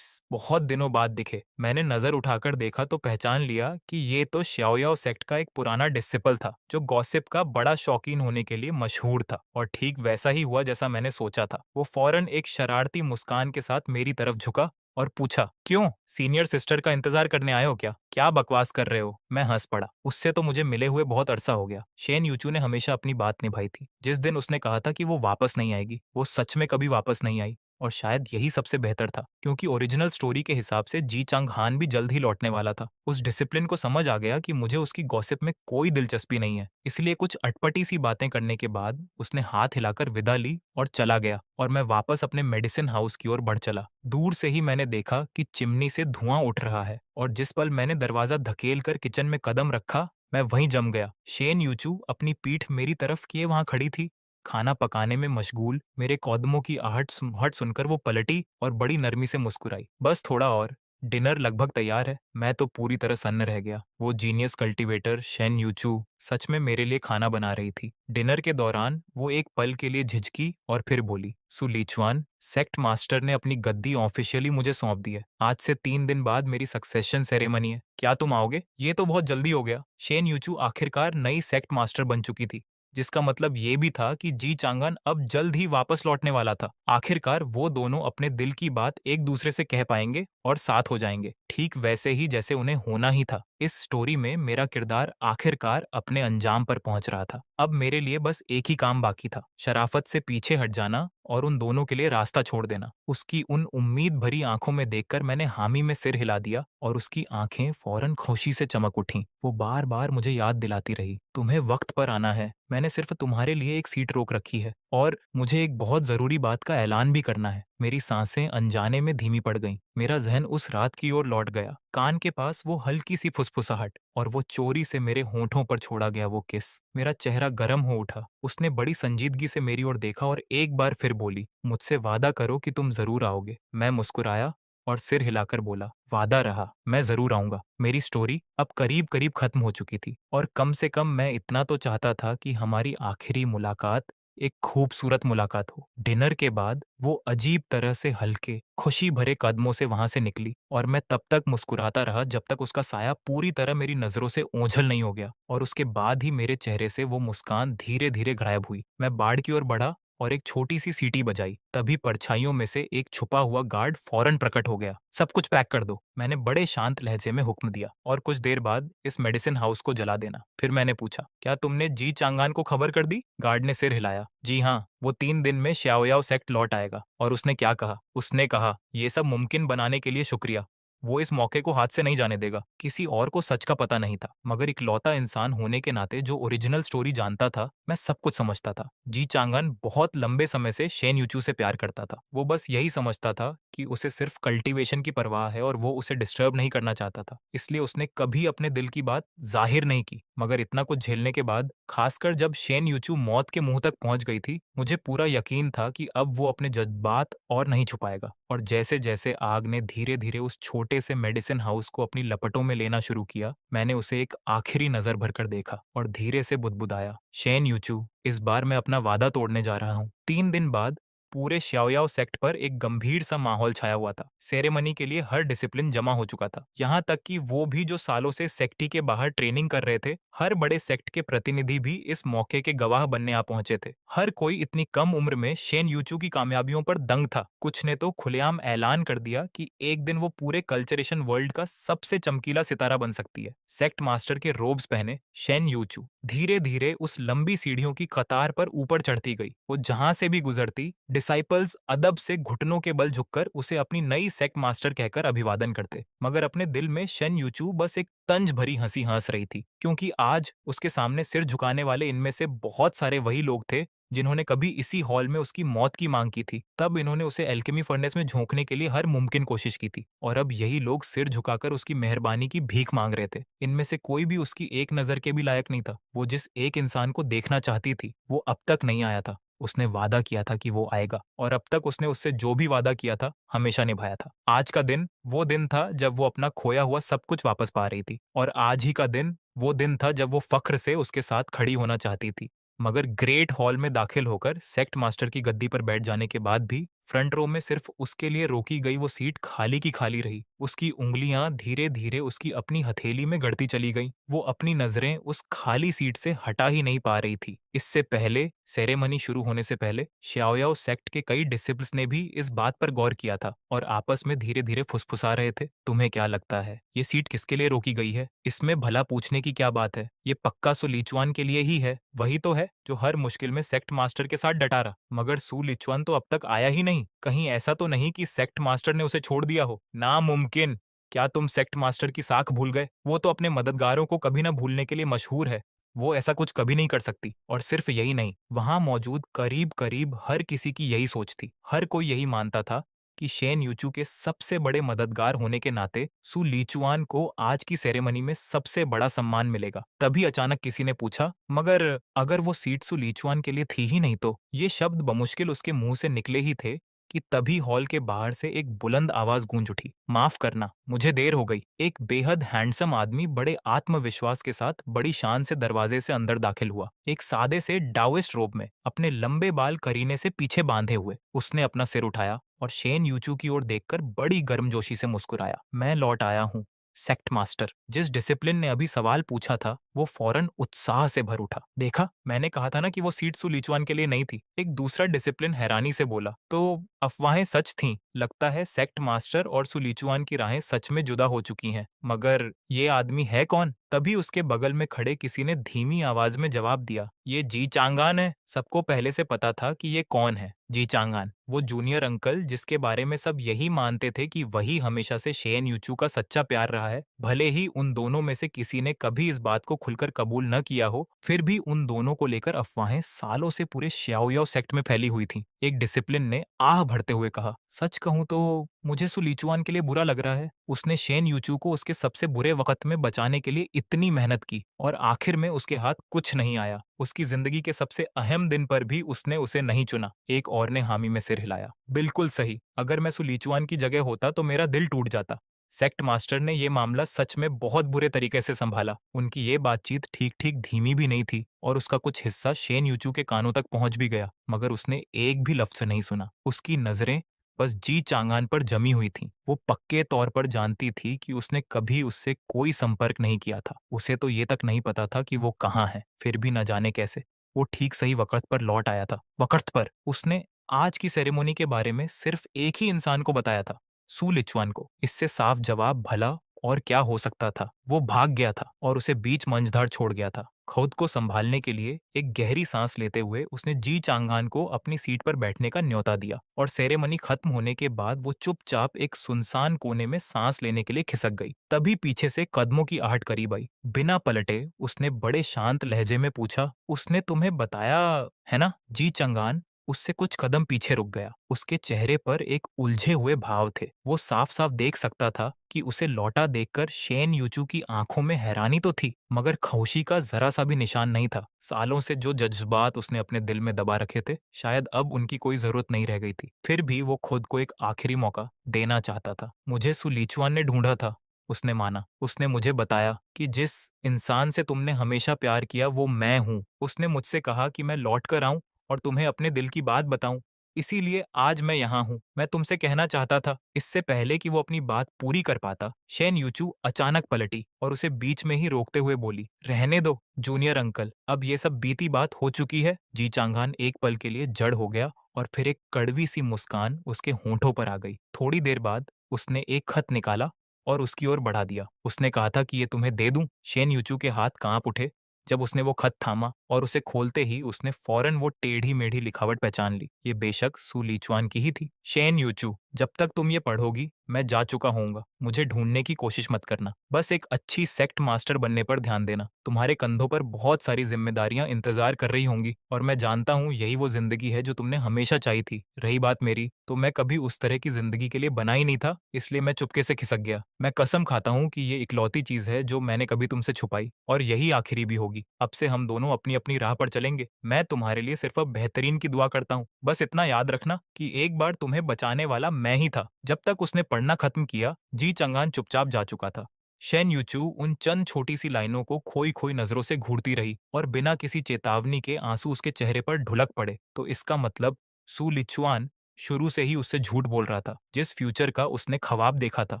A: बहुत दिनों बाद दिखे। मैंने नजर उठाकर देखा तो पहचान लिया कि ये तो श्याओयाओ सेक्ट का एक पुराना डिसिपल था जो गॉसिप का बड़ा शौकीन होने के लिए मशहूर था। और ठीक वैसा ही हुआ जैसा मैंने सोचा था। वो फौरन एक शरारती मुस्कान के साथ मेरी तरफ झुका और पूछा, क्यों सीनियर सिस्टर का इंतजार करने आए हो क्या? क्या बकवास कर रहे हो? मैं हंस पड़ा। उससे तो मुझे मिले हुए बहुत अरसा हो गया। शेन यूचू ने हमेशा अपनी बात निभाई थी। जिस दिन उसने कहा था कि वो वापस नहीं आएगी, वो सच में कभी वापस नहीं आई। और शायद यही सबसे बेहतर था, क्योंकि ओरिजिनल स्टोरी के हिसाब से जी चांग हान भी जल्द ही लौटने वाला था। उस डिसिप्लिन को समझ आ गया कि मुझे उसकी गॉसिप में कोई दिलचस्पी नहीं है, इसलिए कुछ अटपटी सी बातें करने के बाद उसने हाथ हिलाकर विदा ली और चला गया और मैं वापस अपने मेडिसिन हाउस की ओर बढ़ चला। दूर से ही मैंने देखा कि चिमनी से धुआं उठ रहा है और जिस पल मैंने दरवाजा धकेल कर किचन में कदम रखा मैं वहीं जम गया। शेन यूचू अपनी पीठ मेरी तरफ किए वहां खड़ी थी, खाना पकाने में मशगूल। मेरे कदमों की आहट सुनकर वो पलटी और बड़ी नरमी से मुस्कुराई। बस थोड़ा और, डिनर लगभग तैयार है। मैं तो पूरी तरह सन्न रह गया। वो जीनियस कल्टीवेटर शेन यूचू सच में मेरे लिए खाना बना रही थी। डिनर के दौरान वो एक पल के लिए झिझकी और फिर बोली, सुलीचवान, सेक्ट मास्टर ने अपनी गद्दी ऑफिशियली मुझे सौंप दी है। आज से 3 दिन बाद मेरी सक्सेशन सेरेमनी है। क्या तुम आओगे? ये तो बहुत जल्दी हो गया। शेन यूचू आखिरकार नई सेक्ट मास्टर बन चुकी थी, जिसका मतलब ये भी था कि जी चांगन अब जल्द ही वापस लौटने वाला था। आखिरकार वो दोनों अपने दिल की बात एक दूसरे से कह पाएंगे और साथ हो जाएंगे, ठीक वैसे ही जैसे उन्हें होना ही था। इस स्टोरी में मेरा किरदार आखिरकार अपने अंजाम पर पहुंच रहा था। अब मेरे लिए बस एक ही काम बाकी था, शराफत से पीछे हट जाना और उन दोनों के लिए रास्ता छोड़ देना। उसकी उन उम्मीद भरी आंखों में देखकर मैंने हामी में सिर हिला दिया और उसकी आंखें फौरन खुशी से चमक उठीं। वो बार बार मुझे याद दिलाती रही, तुम्हें वक्त पर आना है, मैंने सिर्फ तुम्हारे लिए एक सीट रोक रखी है और मुझे एक बहुत जरूरी बात का ऐलान भी करना है। मेरी सांसें अनजाने में धीमी पड़ गईं। मेरा जहन उस रात की ओर लौट गया। कान के पास वो हल्की सी फुसफुसाहट और वो चोरी से मेरे होंठों पर छोड़ा गया वो किस। मेरा चेहरा गर्म हो उठा। उसने बड़ी संजीदगी से मेरी ओर देखा और एक बार फिर बोली, मुझसे वादा करो कि तुम जरूर आओगे। मैं मुस्कुराया और सिर हिलाकर बोला, वादा रहा, मैं जरूर आऊंगा। मेरी स्टोरी अब करीब करीब खत्म हो चुकी थी और कम से कम मैं इतना तो चाहता था कि हमारी आखिरी मुलाकात एक खूबसूरत मुलाकात हो। डिनर के बाद वो अजीब तरह से हल्के, खुशी भरे कदमों से वहां से निकली और मैं तब तक मुस्कुराता रहा जब तक उसका साया पूरी तरह मेरी नजरों से ओझल नहीं हो गया और उसके बाद ही मेरे चेहरे से वो मुस्कान धीरे धीरे गायब हुई। मैं बाड़ की ओर बढ़ा और एक छोटी सी सीटी बजाई। तभी परछाइयों में से एक छुपा हुआ गार्ड फौरन प्रकट हो गया। सब कुछ पैक कर दो, मैंने बड़े शांत लहजे में हुक्म दिया, और कुछ देर बाद इस मेडिसिन हाउस को जला देना। फिर मैंने पूछा, क्या तुमने जी चांगान को खबर कर दी? गार्ड ने सिर हिलाया। जी हाँ, वो 3 दिन में श्याओयाओ सेक्ट लौट आएगा। और उसने क्या कहा? उसने कहा, ये सब मुमकिन बनाने के लिए शुक्रिया। वो इस मौके को हाथ से नहीं जाने देगा। किसी और को सच का पता नहीं था, मगर इकलौता इंसान होने के नाते जो ओरिजिनल स्टोरी जानता था, मैं सब कुछ समझता था। जी चांगन बहुत लंबे समय से शेन यूचू से प्यार करता था। वो बस यही समझता था कि उसे सिर्फ कल्टीवेशन की परवाह है और वो उसे डिस्टर्ब नहीं करना चाहता था, इसलिए उसने कभी अपने दिल की बात जाहिर नहीं की। मगर इतना कुछ झेलने के बाद, खासकर जब शेन यूचू मौत के मुंह तक पहुंच गई थी, मुझे पूरा यकीन था कि अब वो अपने जज्बात और नहीं छुपाएगा। और जैसे जैसे आग ने धीरे धीरे उस छोटे से मेडिसिन हाउस को अपनी लपटों में लेना शुरू किया, मैंने उसे एक आखिरी नजर भरकर देखा और धीरे से बुदबुदाया, शेन यूचू, इस बार मैं अपना वादा तोड़ने जा रहा हूँ। 3 दिन बाद पूरे श्याओयाओ सेक्ट पर एक गंभीर सा माहौल छाया हुआ था। सेरेमनी के लिए हर डिसिप्लिन जमा हो चुका था, यहाँ तक कि वो भी जो सालों से सेक्टी के बाहर ट्रेनिंग कर रहे थे। हर बड़े सेक्ट के प्रतिनिधि भी इस मौके के गवाह बनने आ पहुंचे थे। हर कोई इतनी कम उम्र में शेन यूचू की कामयाबियों पर दंग था। कुछ ने तो खुलेआम ऐलान कर दिया कि एक दिन वो पूरे कल्चरेशन वर्ल्ड का सबसे चमकीला सितारा बन सकती है। सेक्ट मास्टर के रोब्स पहने शेन यूचू धीरे धीरे उस लंबी सीढ़ियों की कतार पर ऊपर चढ़ती गई। वो जहां से भी गुजरती, डिसाइपल्स अदब से घुटनों के बल झुककर उसे अपनी नई सेक्ट मास्टर कहकर अभिवादन करते, मगर अपने दिल में शेन यूचू बस एक तंज भरी हंसी हंस रही थी, क्योंकि आज उसके सामने सिर झुकाने वाले इनमें से बहुत सारे वही लोग थे जिन्होंने कभी इसी हॉल में उसकी मौत की मांग की थी। तब इन्होंने उसे एल्केमी फर्नेस में झोंकने के लिए हर मुमकिन कोशिश की थी, और अब यही लोग सिर झुकाकर उसकी मेहरबानी की भीख मांग रहे थे। इनमें से कोई भी उसकी एक नजर के भी लायक नहीं था। वो जिस एक इंसान को देखना चाहती थी, वो अब तक नहीं आया था। उसने वादा किया था कि वो आएगा, और अब तक उसने उससे जो भी वादा किया था हमेशा निभाया था। आज का दिन वो दिन था जब वो अपना खोया हुआ सब कुछ वापस पा रही थी, और आज ही का दिन वो दिन था जब वो फख्र से उसके साथ खड़ी होना चाहती थी। मगर ग्रेट हॉल में दाखिल होकर सेक्ट मास्टर की गद्दी पर बैठ जाने के बाद भी फ्रंट रो में सिर्फ उसके लिए रोकी गई वो सीट खाली की खाली रही। उसकी उंगलियां धीरे धीरे उसकी अपनी हथेली में गड़ती चली गईं। वो अपनी नजरें उस खाली सीट से हटा ही नहीं पा रही थी। इससे पहले, सेरेमनी शुरू होने से पहले, श्याओयाओ सेक्ट के कई डिसिपल्स ने भी इस बात पर गौर किया था और आपस में धीरे धीरे फुसफुसा रहे थे, तुम्हें क्या लगता है ये सीट किसके लिए रोकी गई है? इसमें भला पूछने की क्या बात है? ये पक्का सु लीचुआन के लिए ही है। वही तो है जो हर मुश्किल में सेक्ट मास्टर के साथ डटा रहा। मगर सु लिचुआन तो अब तक आया ही नहीं। कहीं ऐसा तो नहीं कि सेक्ट मास्टर ने उसे छोड़ दिया हो? नामुमकिन। क्या तुम सेक्ट मास्टर की साख भूल गए? वो तो अपने मददगारों को कभी न भूलने के लिए मशहूर है। वो ऐसा कुछ कभी नहीं कर सकती। और सिर्फ यही नहीं, वहां मौजूद करीब करीब हर किसी की यही सोच थी। हर कोई यही मानता था कि शेन यूचू के सबसे बड़े मददगार होने के नाते सु लीचुआन को आज की सेरेमनी में सबसे बड़ा सम्मान मिलेगा। तभी अचानक किसी ने पूछा, मगर अगर वो सीट सु लीचुआन के लिए थी ही नहीं तो? ये शब्द बमुश्किल उसके मुंह से निकले ही थे कि तभी हॉल के बाहर से एक बुलंद आवाज गूंज उठी, माफ करना, मुझे देर हो गई। एक बेहद हैंडसम आदमी बड़े आत्मविश्वास के साथ बड़ी शान से दरवाजे से अंदर दाखिल हुआ। एक सादे से डाओइस्ट रोब में, अपने लंबे बाल करीने से पीछे बांधे हुए। उसने अपना सिर उठाया और शेन यूचू की ओर देखकर बड़ी गर्मजोशी से मुस्कुराया। मैं लौट आया हूँ, सेक्ट मास्टर। जिस डिसिप्लिन ने अभी सवाल पूछा था, वो फौरन उत्साह से भर उठा। देखा, मैंने कहा था ना कि वो सीट सु लीचुआन के लिए नहीं थी। एक दूसरा डिसिप्लिन हैरानी से बोला। तो अफवाहें सच थीं। लगता है सेक्ट मास्टर और सु लीचुआन की राहें सच में जुदा हो चुकी हैं। मगर ये आदमी है कौन? तभी उसके बगल में खड़े किसी ने धीमी आवाज में जवाब दिया, ये जी चांगान है। सबको पहले से पता था कि ये कौन है। जी चांगान, वो जूनियर अंकल जिसके बारे में सब यही मानते थे कि वही हमेशा से शेन यूचू का सच्चा प्यार रहा है। भले ही उन दोनों में से किसी ने कभी इस बात को खुलकर कबूल न किया हो, फिर भी उन दोनों को लेकर अफवाहें सालों से पूरे श्याओयाओ सेक्ट में फैली हुई थीं। एक डिसिप्लिन ने आह भरते हुए कहा, सच कहूं तो मुझे सु लीचुआन के लिए बुरा लग रहा है। उसने शेन यूचू को उसके सबसे बुरे वक्त में बचाने के लिए इतनी मेहनत की, और आखिर में उसके हाथ कुछ नहीं आया। उसकी जिंदगी के सबसे अहम दिन पर भी उसने उसे नहीं चुना। एक और ने हामी में सिर हिलाया। बिल्कुल सही, अगर मैं सु लीचुआन की जगह होता तो मेरा दिल टूट जाता। सेक्ट मास्टर ने ये मामला सच में बहुत बुरे तरीके से संभाला। उनकी ये बातचीत ठीक ठीक धीमी भी नहीं थी, और उसका कुछ हिस्सा शेन यूचू के कानों तक पहुंच भी गया, मगर उसने एक भी लफ्ज नहीं सुना। उसकी नजरें बस जी चांगान पर जमी हुई थीं। वो पक्के तौर पर जानती थी कि उसने कभी उससे कोई संपर्क नहीं किया था। उसे तो ये तक नहीं पता था कि वो कहाँ है। फिर भी न जाने कैसे वो ठीक सही वक्त पर लौट आया था। वक्त पर उसने आज की सेरेमनी के बारे में सिर्फ एक ही इंसान को बताया था, सु लिचुआन को। इससे साफ जवाब भला और क्या हो सकता था? वो भाग गया था और उसे बीच मंझधार छोड़ गया था। खुद को संभालने के लिए एक गहरी सांस लेते हुए उसने जी चांगान को अपनी सीट पर बैठने का न्योता दिया, और सेरेमनी खत्म होने के बाद वो चुपचाप एक सुनसान कोने में सांस लेने के लिए खिसक गई। तभी पीछे से कदमों की आहट करीब आई। बिना पलटे उसने बड़े शांत लहजे में पूछा, उसने तुम्हें बताया है ना? जी चांगान उससे कुछ कदम पीछे रुक गया। उसके चेहरे पर एक उलझे हुए भाव थे। वो साफ साफ देख सकता था कि उसे लौटा देखकर शेन यूचू की आंखों में हैरानी तो थी, मगर खामोशी का जरा सा भी निशान नहीं था। सालों से जो जज्बात उसने अपने दिल में दबा रखे थे, शायद अब उनकी कोई जरूरत नहीं रह गई थी। फिर भी वो खुद को एक आखिरी मौका देना चाहता था। मुझे सु लीचुआन ने ढूंढा था, उसने माना। उसने मुझे बताया कि जिस इंसान से तुमने हमेशा प्यार किया वो मैं हूँ। उसने मुझसे कहा कि मैं लौट कर आऊं और तुम्हें अपने दिल की बात बताऊं। इसीलिए आज मैं यहाँ हूँ। मैं तुमसे कहना चाहता था। इससे पहले कि वो अपनी बात पूरी कर पाता, शेन यूचू अचानक पलटी और उसे बीच में ही रोकते हुए बोली, रहने दो जूनियर अंकल, अब ये सब बीती बात हो चुकी है। जी चांगान एक पल के लिए जड़ हो गया और फिर एक कड़वी सी मुस्कान उसके होंठों पर आ गई। थोड़ी देर बाद उसने एक खत निकाला और उसकी ओर बढ़ा दिया। उसने कहा था कि ये तुम्हें दे दूं। शेन यूचू के हाथ कांप उठे जब उसने वो खत थामा और उसे खोलते ही उसने फौरन वो टेढ़ी-मेढ़ी लिखावट पहचान ली। ये बेशक सु लीचुआन की ही थी। शेन यूचू, जब तक तुम ये पढ़ोगी, मैं जा चुका होऊंगा। मुझे ढूंढने की कोशिश मत करना। बस एक अच्छी सेक्ट मास्टर बनने पर ध्यान देना। तुम्हारे कंधों पर बहुत सारी जिम्मेदारियां इंतजार कर रही होंगी और मैं जानता हूँ यही वो जिंदगी है जो तुमने हमेशा चाही थी। रही बात मेरी, तो मैं कभी उस तरह की जिंदगी के लिए बना ही नहीं था, इसलिए मैं चुपके से खिसक गया। मैं कसम खाता हूँ कि ये इकलौती चीज है जो मैंने कभी तुमसे छुपाई और यही आखिरी भी होगी। अब से हम दोनों अपनी-अपनी राह पर चलेंगे। मैं तुम्हारे लिए सिर्फ अब बेहतरीन की दुआ करता हूँ। बस इतना याद रखना कि एक बार तुम्हें बचाने वाला मैं ही था। जब तक उसने पढ़ना खत्म किया, जी चंगान चुपचाप जा चुका था। शेन यूचू उन चंद छोटी सी लाइनों को खोई-खोई नजरों से घूरती रही और बिना किसी चेतावनी के आंसू उसके चेहरे पर ढुलक पड़े। तो इसका मतलब सु लिचुआन शुरू से ही उससे झूठ बोल रहा था। जिस फ्यूचर का उसने ख्वाब देखा था,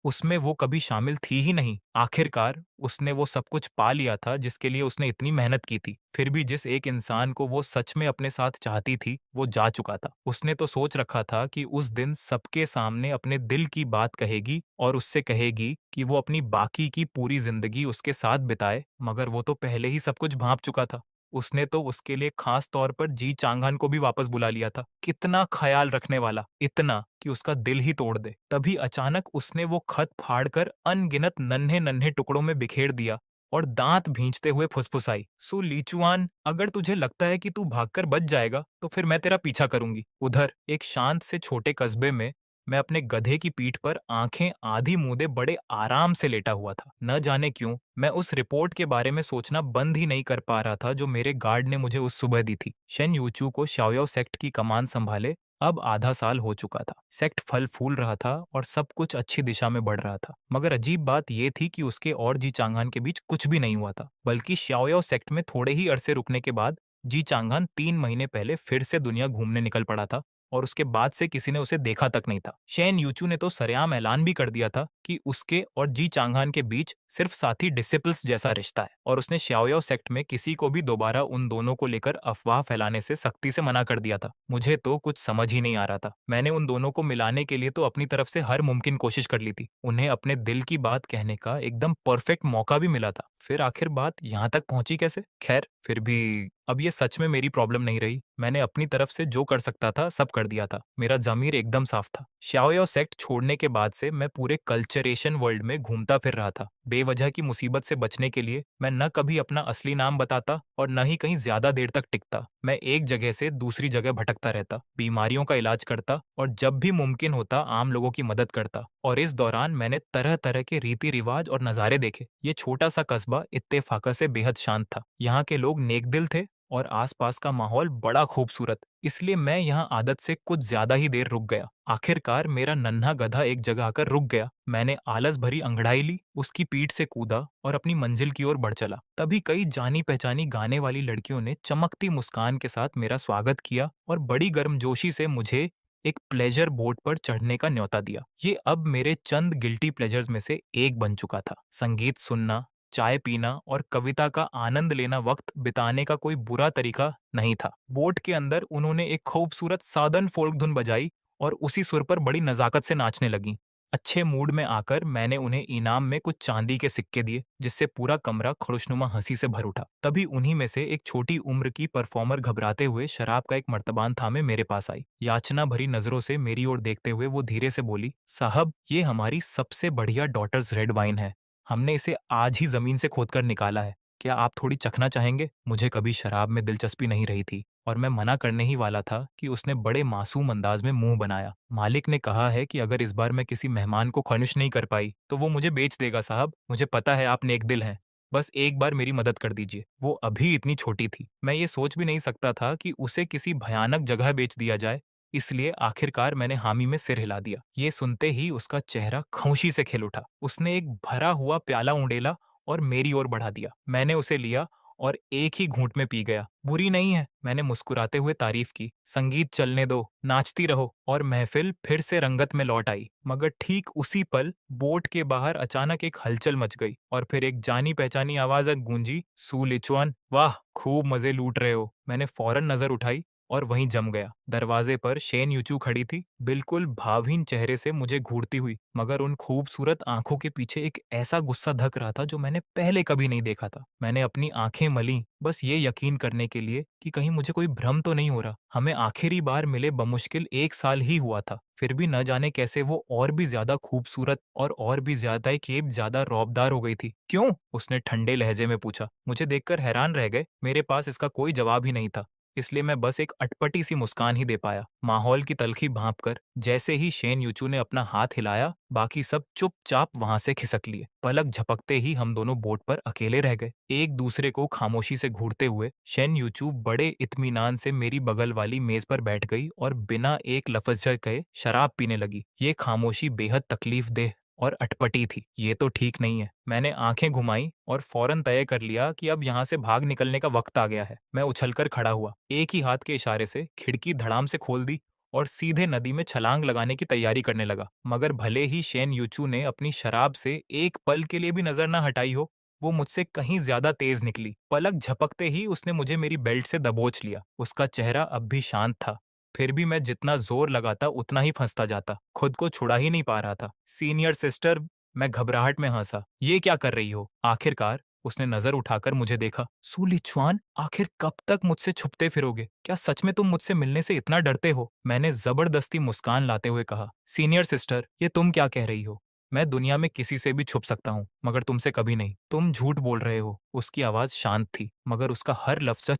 A: उसमें वो कभी शामिल थी ही नहीं। आखिरकार उसने वो सब कुछ पा लिया था जिसके लिए उसने इतनी मेहनत की थी। फिर भी जिस एक इंसान को वो सच में अपने साथ चाहती थी, वो जा चुका था। उसने तो सोच रखा था कि उस दिन सबके सामने अपने दिल की बात कहेगी और उससे कहेगी कि वो अपनी बाकी की पूरी जिंदगी उसके साथ बिताए, मगर वो तो पहले ही सब कुछ भांप चुका था। उसने तो उसके लिए खास तौर पर जी चांगहान को भी वापस बुला लिया था। कितना ख्याल रखने वाला, इतना कि उसका दिल ही तोड़ दे। तभी अचानक उसने वो खत फाड़कर अनगिनत नन्हे-नन्हे टुकड़ों में बिखेर दिया और दांत भींचते हुए फुसफुसाई, सु लीचुआन, अगर तुझे लगता है कि तू भागकर बच जाएगा, तो फिर मैं तेरा पीछा करूंगी। उधर एक शांत से छोटे कस्बे में मैं अपने गधे की पीठ पर आंखें आधी मूंदे बड़े आराम से लेटा हुआ था। न जाने क्यों मैं उस रिपोर्ट के बारे में सोचना बंद ही नहीं कर पा रहा था जो मेरे गार्ड ने मुझे उस सुबह दी थी। शेन यूचू को शाओयाओ सेक्ट की कमान संभाले अब आधा साल हो चुका था। सेक्ट फल फूल रहा था और सब कुछ अच्छी दिशा में बढ़ रहा था। मगर अजीब बात यह थी कि उसके और जी चांगान के बीच कुछ भी नहीं हुआ था। बल्कि शाओयाओ सेक्ट में थोड़े ही अरसे रुकने के बाद जी चांगान 3 महीने पहले फिर से दुनिया घूमने निकल पड़ा था और उसके बाद से किसी ने उसे देखा तक नहीं था। शेन यूचू ने तो सरेआम ऐलान भी कर दिया था कि उसके और जी चांगहान के बीच सिर्फ साथी डिसिपल्स जैसा रिश्ता है और उसने शाओयाओ सेक्ट में किसी को भी दोबारा उन दोनों को लेकर अफवाह फैलाने से सख्ती से मना कर दिया था। मुझे तो कुछ समझ ही नहीं आ रहा था। मैंने उन दोनों को मिलाने के लिए तो अपनी तरफ से हर मुमकिन कोशिश कर ली थी। उन्हें अपने दिल की बात कहने का एकदम परफेक्ट मौका भी मिला था। फिर आखिर बात यहाँ तक पहुंची कैसे? खैर, फिर भी अब ये सच में मेरी प्रॉब्लम नहीं रही। मैंने अपनी तरफ से जो कर सकता था सब कर दिया था। मेरा ज़मीर एकदम साफ था। शाओयाओ सेक्ट छोड़ने के बाद से मैं पूरे कल्चरेशन वर्ल्ड में घूमता फिर रहा था। बेवजह की मुसीबत से बचने के लिए मैं न कभी अपना असली नाम बताता और न ही कहीं ज्यादा देर तक टिकता। मैं एक जगह से दूसरी जगह भटकता रहता, बीमारियों का इलाज करता और जब भी मुमकिन होता आम लोगों की मदद करता। और इस दौरान मैंने तरह तरह के रीति रिवाज और नज़ारे देखे। ये छोटा सा कस्बा इत्तेफाक से बेहद शांत था। यहाँ के लोग नेकदिल थे और आसपास का माहौल बड़ा खूबसूरत, इसलिए मैं यहाँ आदत से कुछ ज्यादा ही देर रुक गया। आखिरकार मेरा नन्हा गधा एक जगह आकर रुक गया। मैंने आलस भरी अंगड़ाई ली, उसकी पीठ से कूदा और अपनी मंजिल की ओर बढ़ चला। तभी कई जानी पहचानी गाने वाली लड़कियों ने चमकती मुस्कान के साथ मेरा स्वागत किया और बड़ी गर्मजोशी से मुझे एक प्लेजर बोट पर चढ़ने का न्योता दिया। ये अब मेरे चंद गिल्टी प्लेजर्स में से एक बन चुका था। संगीत सुनना, चाय पीना और कविता का आनंद लेना वक्त बिताने का कोई बुरा तरीका नहीं था। बोट के अंदर उन्होंने एक खूबसूरत सादन फोल्क धुन बजाई और उसी सुर पर बड़ी नजाकत से नाचने लगी। अच्छे मूड में आकर मैंने उन्हें इनाम में कुछ चांदी के सिक्के दिए, जिससे पूरा कमरा खुशनुमा हंसी से भर उठा। तभी उन्हीं में से एक छोटी उम्र की परफॉर्मर घबराते हुए शराब का एक मर्तबान थामे मेरे पास आई। याचना भरी नजरों से मेरी ओर देखते हुए वो धीरे से बोली, साहब, ये हमारी सबसे बढ़िया डॉटर्स रेड वाइन है। हमने इसे आज ही जमीन से खोदकर निकाला है। क्या आप थोड़ी चखना चाहेंगे? मुझे कभी शराब में दिलचस्पी नहीं रही थी और मैं मना करने ही वाला था कि उसने बड़े मासूम अंदाज में मुंह बनाया। मालिक ने कहा है कि अगर इस बार मैं किसी मेहमान को ख्वाहिश नहीं कर पाई तो वो मुझे बेच देगा साहब। मुझे पता है आप नेक दिल हैं। बस एक बार मेरी मदद कर दीजिए। वो अभी इतनी छोटी थी, मैं ये सोच भी नहीं सकता था कि उसे किसी भयानक जगह बेच दिया जाए। इसलिए आखिरकार मैंने हामी में सिर हिला दिया। ये सुनते ही उसका चेहरा खांसी से खिल उठा। उसने एक भरा हुआ प्याला उंडेला और मेरी ओर बढ़ा दिया। मैंने उसे लिया और एक ही घूंट में पी गया। बुरी नहीं है, मैंने मुस्कुराते हुए तारीफ की। संगीत चलने दो, नाचती रहो। और महफिल फिर से रंगत में लौट आई। मगर ठीक उसी पल बोट के बाहर अचानक एक हलचल मच गई और फिर एक जानी पहचानी आवाज गूंजी, सू लिचुआन, वाह खूब मजे लूट रहे हो। मैंने फौरन नजर उठाई और वहीं जम गया। दरवाजे पर शेन यूचू खड़ी थी, बिल्कुल भावहीन चेहरे से मुझे घूरती हुई, मगर उन खूबसूरत आंखों के पीछे एक ऐसा गुस्सा धक रहा था जो मैंने पहले कभी नहीं देखा था। मैंने अपनी आंखें मली, बस ये यकीन करने के लिए कि कहीं मुझे कोई भ्रम तो नहीं हो रहा। हमें आखिरी बार मिले बमुश्किल 1 साल ही हुआ था, फिर भी न जाने कैसे वो और भी ज्यादा खूबसूरत और भी ज्यादा ज्यादा रौबदार हो गई थी। क्यों? उसने ठंडे लहजे में पूछा। मुझे देखकर हैरान रह गए। मेरे पास इसका कोई जवाब ही नहीं था, इसलिए मैं बस एक अटपटी सी मुस्कान ही दे पाया। माहौल की तलखी भांपकर जैसे ही शेन यूचू ने अपना हाथ हिलाया, बाकी सब चुपचाप वहां से खिसक लिए। पलक झपकते ही हम दोनों बोट पर अकेले रह गए, एक दूसरे को खामोशी से घूरते हुए। शेन यूचू बड़े इत्मीनान से मेरी बगल वाली मेज पर बैठ गई और बिना एक लफ्ज कहे शराब पीने लगी। ये खामोशी बेहद तकलीफ देह और अटपटी थी। ये तो ठीक नहीं है। मैंने आंखें घुमाई और फौरन तय कर लिया कि अब यहाँ से भाग निकलने का वक्त आ गया है। मैं उछलकर खड़ा हुआ, एक ही हाथ के इशारे से खिड़की धड़ाम से खोल दी और सीधे नदी में छलांग लगाने की तैयारी करने लगा। मगर भले ही शेन यूचू ने अपनी शराब से एक पल के लिए भी नजर न हटाई हो, वो मुझसे कहीं ज्यादा तेज निकली। पलक झपकते ही उसने मुझे मेरी बेल्ट से दबोच लिया। उसका चेहरा अब भी शांत था, फिर भी मैं जितना जोर लगाता उतना ही फंसता जाता। खुद को छुड़ा ही नहीं पा रहा था। सीनियर सिस्टर, मैं घबराहट में हंसा। ये क्या कर रही हो? आखिरकार उसने नजर उठाकर मुझे देखा। सूलिछुआन, आखिर कब तक मुझसे छुपते फिरोगे? क्या सच में तुम मुझसे मिलने से इतना डरते हो? मैंने जबरदस्ती मुस्कान लाते हुए कहा। सीनियर सिस्टर, ये तुम क्या कह रही हो? मैं दुनिया में किसी से भी छुप सकता हूँ, मगर तुमसे कभी नहीं। तुम झूठ बोल रहे हो। उसकी आवाज शांत थी, मगर उसका हर लफ्ज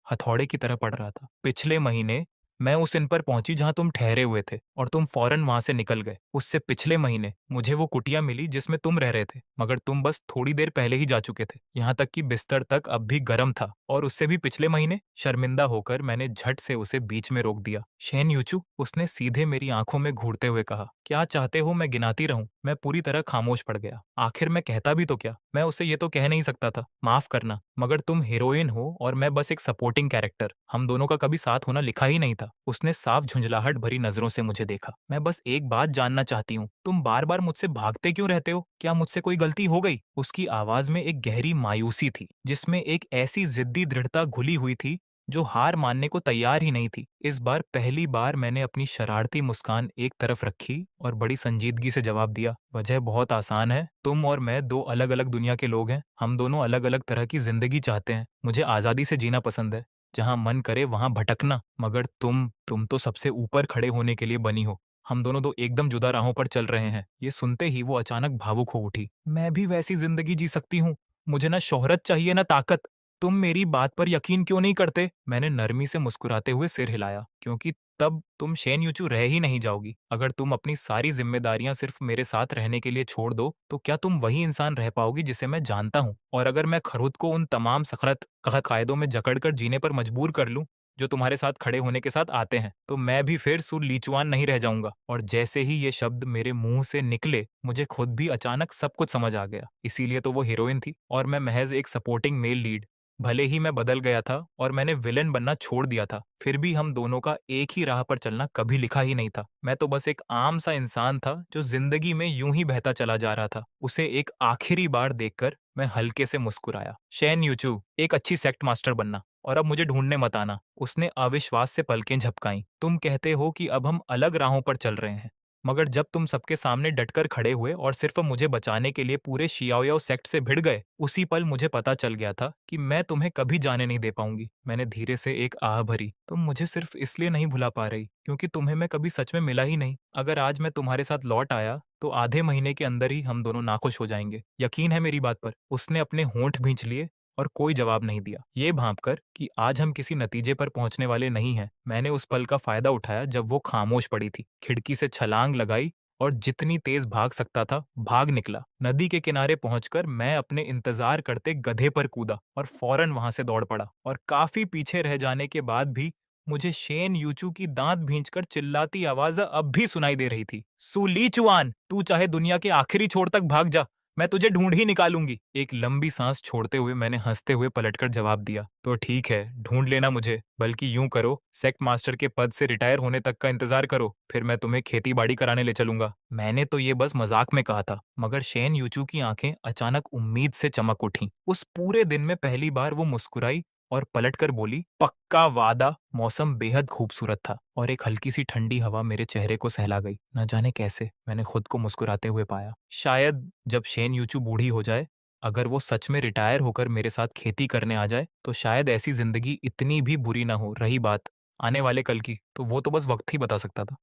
A: हथौड़े की तरह पड़ रहा था। पिछले महीने मैं उस इन पर पहुंची जहां तुम ठहरे हुए थे और तुम फौरन वहां से निकल गए। उससे पिछले महीने मुझे वो कुटिया मिली जिसमें तुम रह रहे थे, मगर तुम बस थोड़ी देर पहले ही जा चुके थे। यहाँ तक कि बिस्तर तक अब भी गर्म था। और उससे भी पिछले महीने? शर्मिंदा होकर मैंने झट से उसे बीच में रोक दिया। शेन यूचू, उसने सीधे मेरी आंखों में घूरते हुए कहा। क्या चाहते हो मैं गिनाती रहूं? मैं पूरी तरह खामोश पड़ गया। आखिर मैं कहता भी तो क्या? मैं उसे ये तो कह नहीं सकता था, माफ करना, मगर तुम हीरोइन हो और मैं बस एक सपोर्टिंग कैरेक्टर। हम दोनों का कभी साथ होना लिखा ही नहीं था। उसने साफ झुंझलाहट भरी नजरों से मुझे देखा। मैं बस एक बात जानना चाहती हूँ, तुम बार बार मुझसे भागते क्यों रहते हो? क्या मुझसे कोई गलती हो गई? उसकी आवाज में एक गहरी मायूसी थी, जिसमें एक ऐसी जिद्दी दृढ़ता घुली हुई थी जो हार मानने को तैयार ही नहीं थी। इस बार पहली बार मैंने अपनी शरारती मुस्कान एक तरफ रखी और बड़ी संजीदगी से जवाब दिया। वजह बहुत आसान है। तुम और मैं दो अलग अलग दुनिया के लोग हैं। हम दोनों अलग अलग तरह की जिंदगी चाहते हैं। मुझे आजादी से जीना पसंद है, जहां मन करे वहां भटकना। मगर तुम तो सबसे ऊपर खड़े होने के लिए बनी हो। हम दोनों दो एकदम जुदा राहों पर चल रहे हैं। ये सुनते ही वो अचानक भावुक हो उठी। मैं भी वैसी जिंदगी जी सकती हूँ। मुझे ना शोहरत चाहिए ना ताकत। तुम मेरी बात पर यकीन क्यों नहीं करते? मैंने नरमी से मुस्कुराते हुए सिर हिलाया, क्योंकि तब तुम शेन यूचू रह ही नहीं जाओगी। अगर तुम अपनी सारी जिम्मेदारियां सिर्फ मेरे साथ रहने के लिए छोड़ दो, तो क्या तुम वही इंसान रह पाओगी जिसे मैं जानता हूँ? और अगर मैं खुद को उन तमाम सख्त कहत कायदों में जकड़कर जीने पर मजबूर कर लूं जो तुम्हारे साथ खड़े होने के साथ आते हैं, तो मैं भी फिर सुर लीचुआन नहीं रह जाऊंगा। और जैसे ही ये शब्द मेरे मुंह से निकले, मुझे खुद भी अचानक सब कुछ समझ आ गया। इसीलिए तो वो हीरोइन थी और मैं महज एक सपोर्टिंग मेल लीड। भले ही मैं बदल गया था और मैंने विलेन बनना छोड़ दिया था, फिर भी हम दोनों का एक ही राह पर चलना कभी लिखा ही नहीं था। मैं तो बस एक आम सा इंसान था जो जिंदगी में यूं ही बहता चला जा रहा था। उसे एक आखिरी बार देखकर मैं हल्के से मुस्कुराया। शेन यूचू, एक अच्छी सेक्ट मास्टर बनना और अब मुझे ढूंढने मत आना। उसने अविश्वास से पलकें झपकाईं। तुम कहते हो कि अब हम अलग राहों पर चल रहे हैं, मगर जब तुम सबके सामने डटकर खड़े हुए और सिर्फ मुझे बचाने के लिए पूरे शियाओयाओ सेक्ट से भिड़ गए, उसी पल मुझे पता चल गया था कि मैं तुम्हें कभी जाने नहीं दे पाऊंगी। मैंने धीरे से एक आह भरी। तुम मुझे सिर्फ इसलिए नहीं भुला पा रही क्योंकि तुम्हें मैं कभी सच में मिला ही नहीं। अगर आज मैं तुम्हारे साथ लौट आया तो आधे महीने के अंदर ही हम दोनों नाखुश हो जाएंगे। यकीन है मेरी बात पर? उसने अपने होंठ भींच लिए और कोई जवाब नहीं दिया। ये भांपकर कि आज हम किसी नतीजे पर पहुंचने वाले नहीं हैं, मैंने उस पल का फायदा उठाया जब वो खामोश पड़ी थी। खिड़की से छलांग लगाई और जितनी तेज भाग सकता था भाग निकला। नदी के किनारे पहुंचकर मैं अपने इंतजार करते गधे पर कूदा और फौरन वहां से दौड़ पड़ा। और काफी पीछे रह जाने के बाद भी मुझे शेन यूचू की दांत भींचकर चिल्लाती आवाज अब भी सुनाई दे रही थी। सुलीचुआन, तू चाहे दुनिया के आखिरी छोर तक भाग जा, मैं तुझे ढूंढ ही निकालूंगी। एक लंबी सांस छोड़ते हुए मैंने हंसते हुए पलटकर जवाब दिया, तो ठीक है, ढूंढ लेना मुझे, बल्कि यूं करो, सेक्ट मास्टर के पद से रिटायर होने तक का इंतजार करो, फिर मैं तुम्हें खेती बाड़ी कराने ले चलूंगा। मैंने तो ये बस मजाक में कहा था, मगर शेन यूचू की आंखें अचानक उम्मीद से चमक उठी। उस पूरे दिन में पहली बार वो मुस्कुराई और पलटकर बोली, पक्का वादा। मौसम बेहद खूबसूरत था और एक हल्की सी ठंडी हवा मेरे चेहरे को सहला गई। न जाने कैसे मैंने खुद को मुस्कुराते हुए पाया। शायद जब शेन यूचू बूढ़ी हो जाए, अगर वो सच में रिटायर होकर मेरे साथ खेती करने आ जाए, तो शायद ऐसी जिंदगी इतनी भी बुरी ना हो। रही बात आने वाले कल की, तो वो तो बस वक्त ही बता सकता था।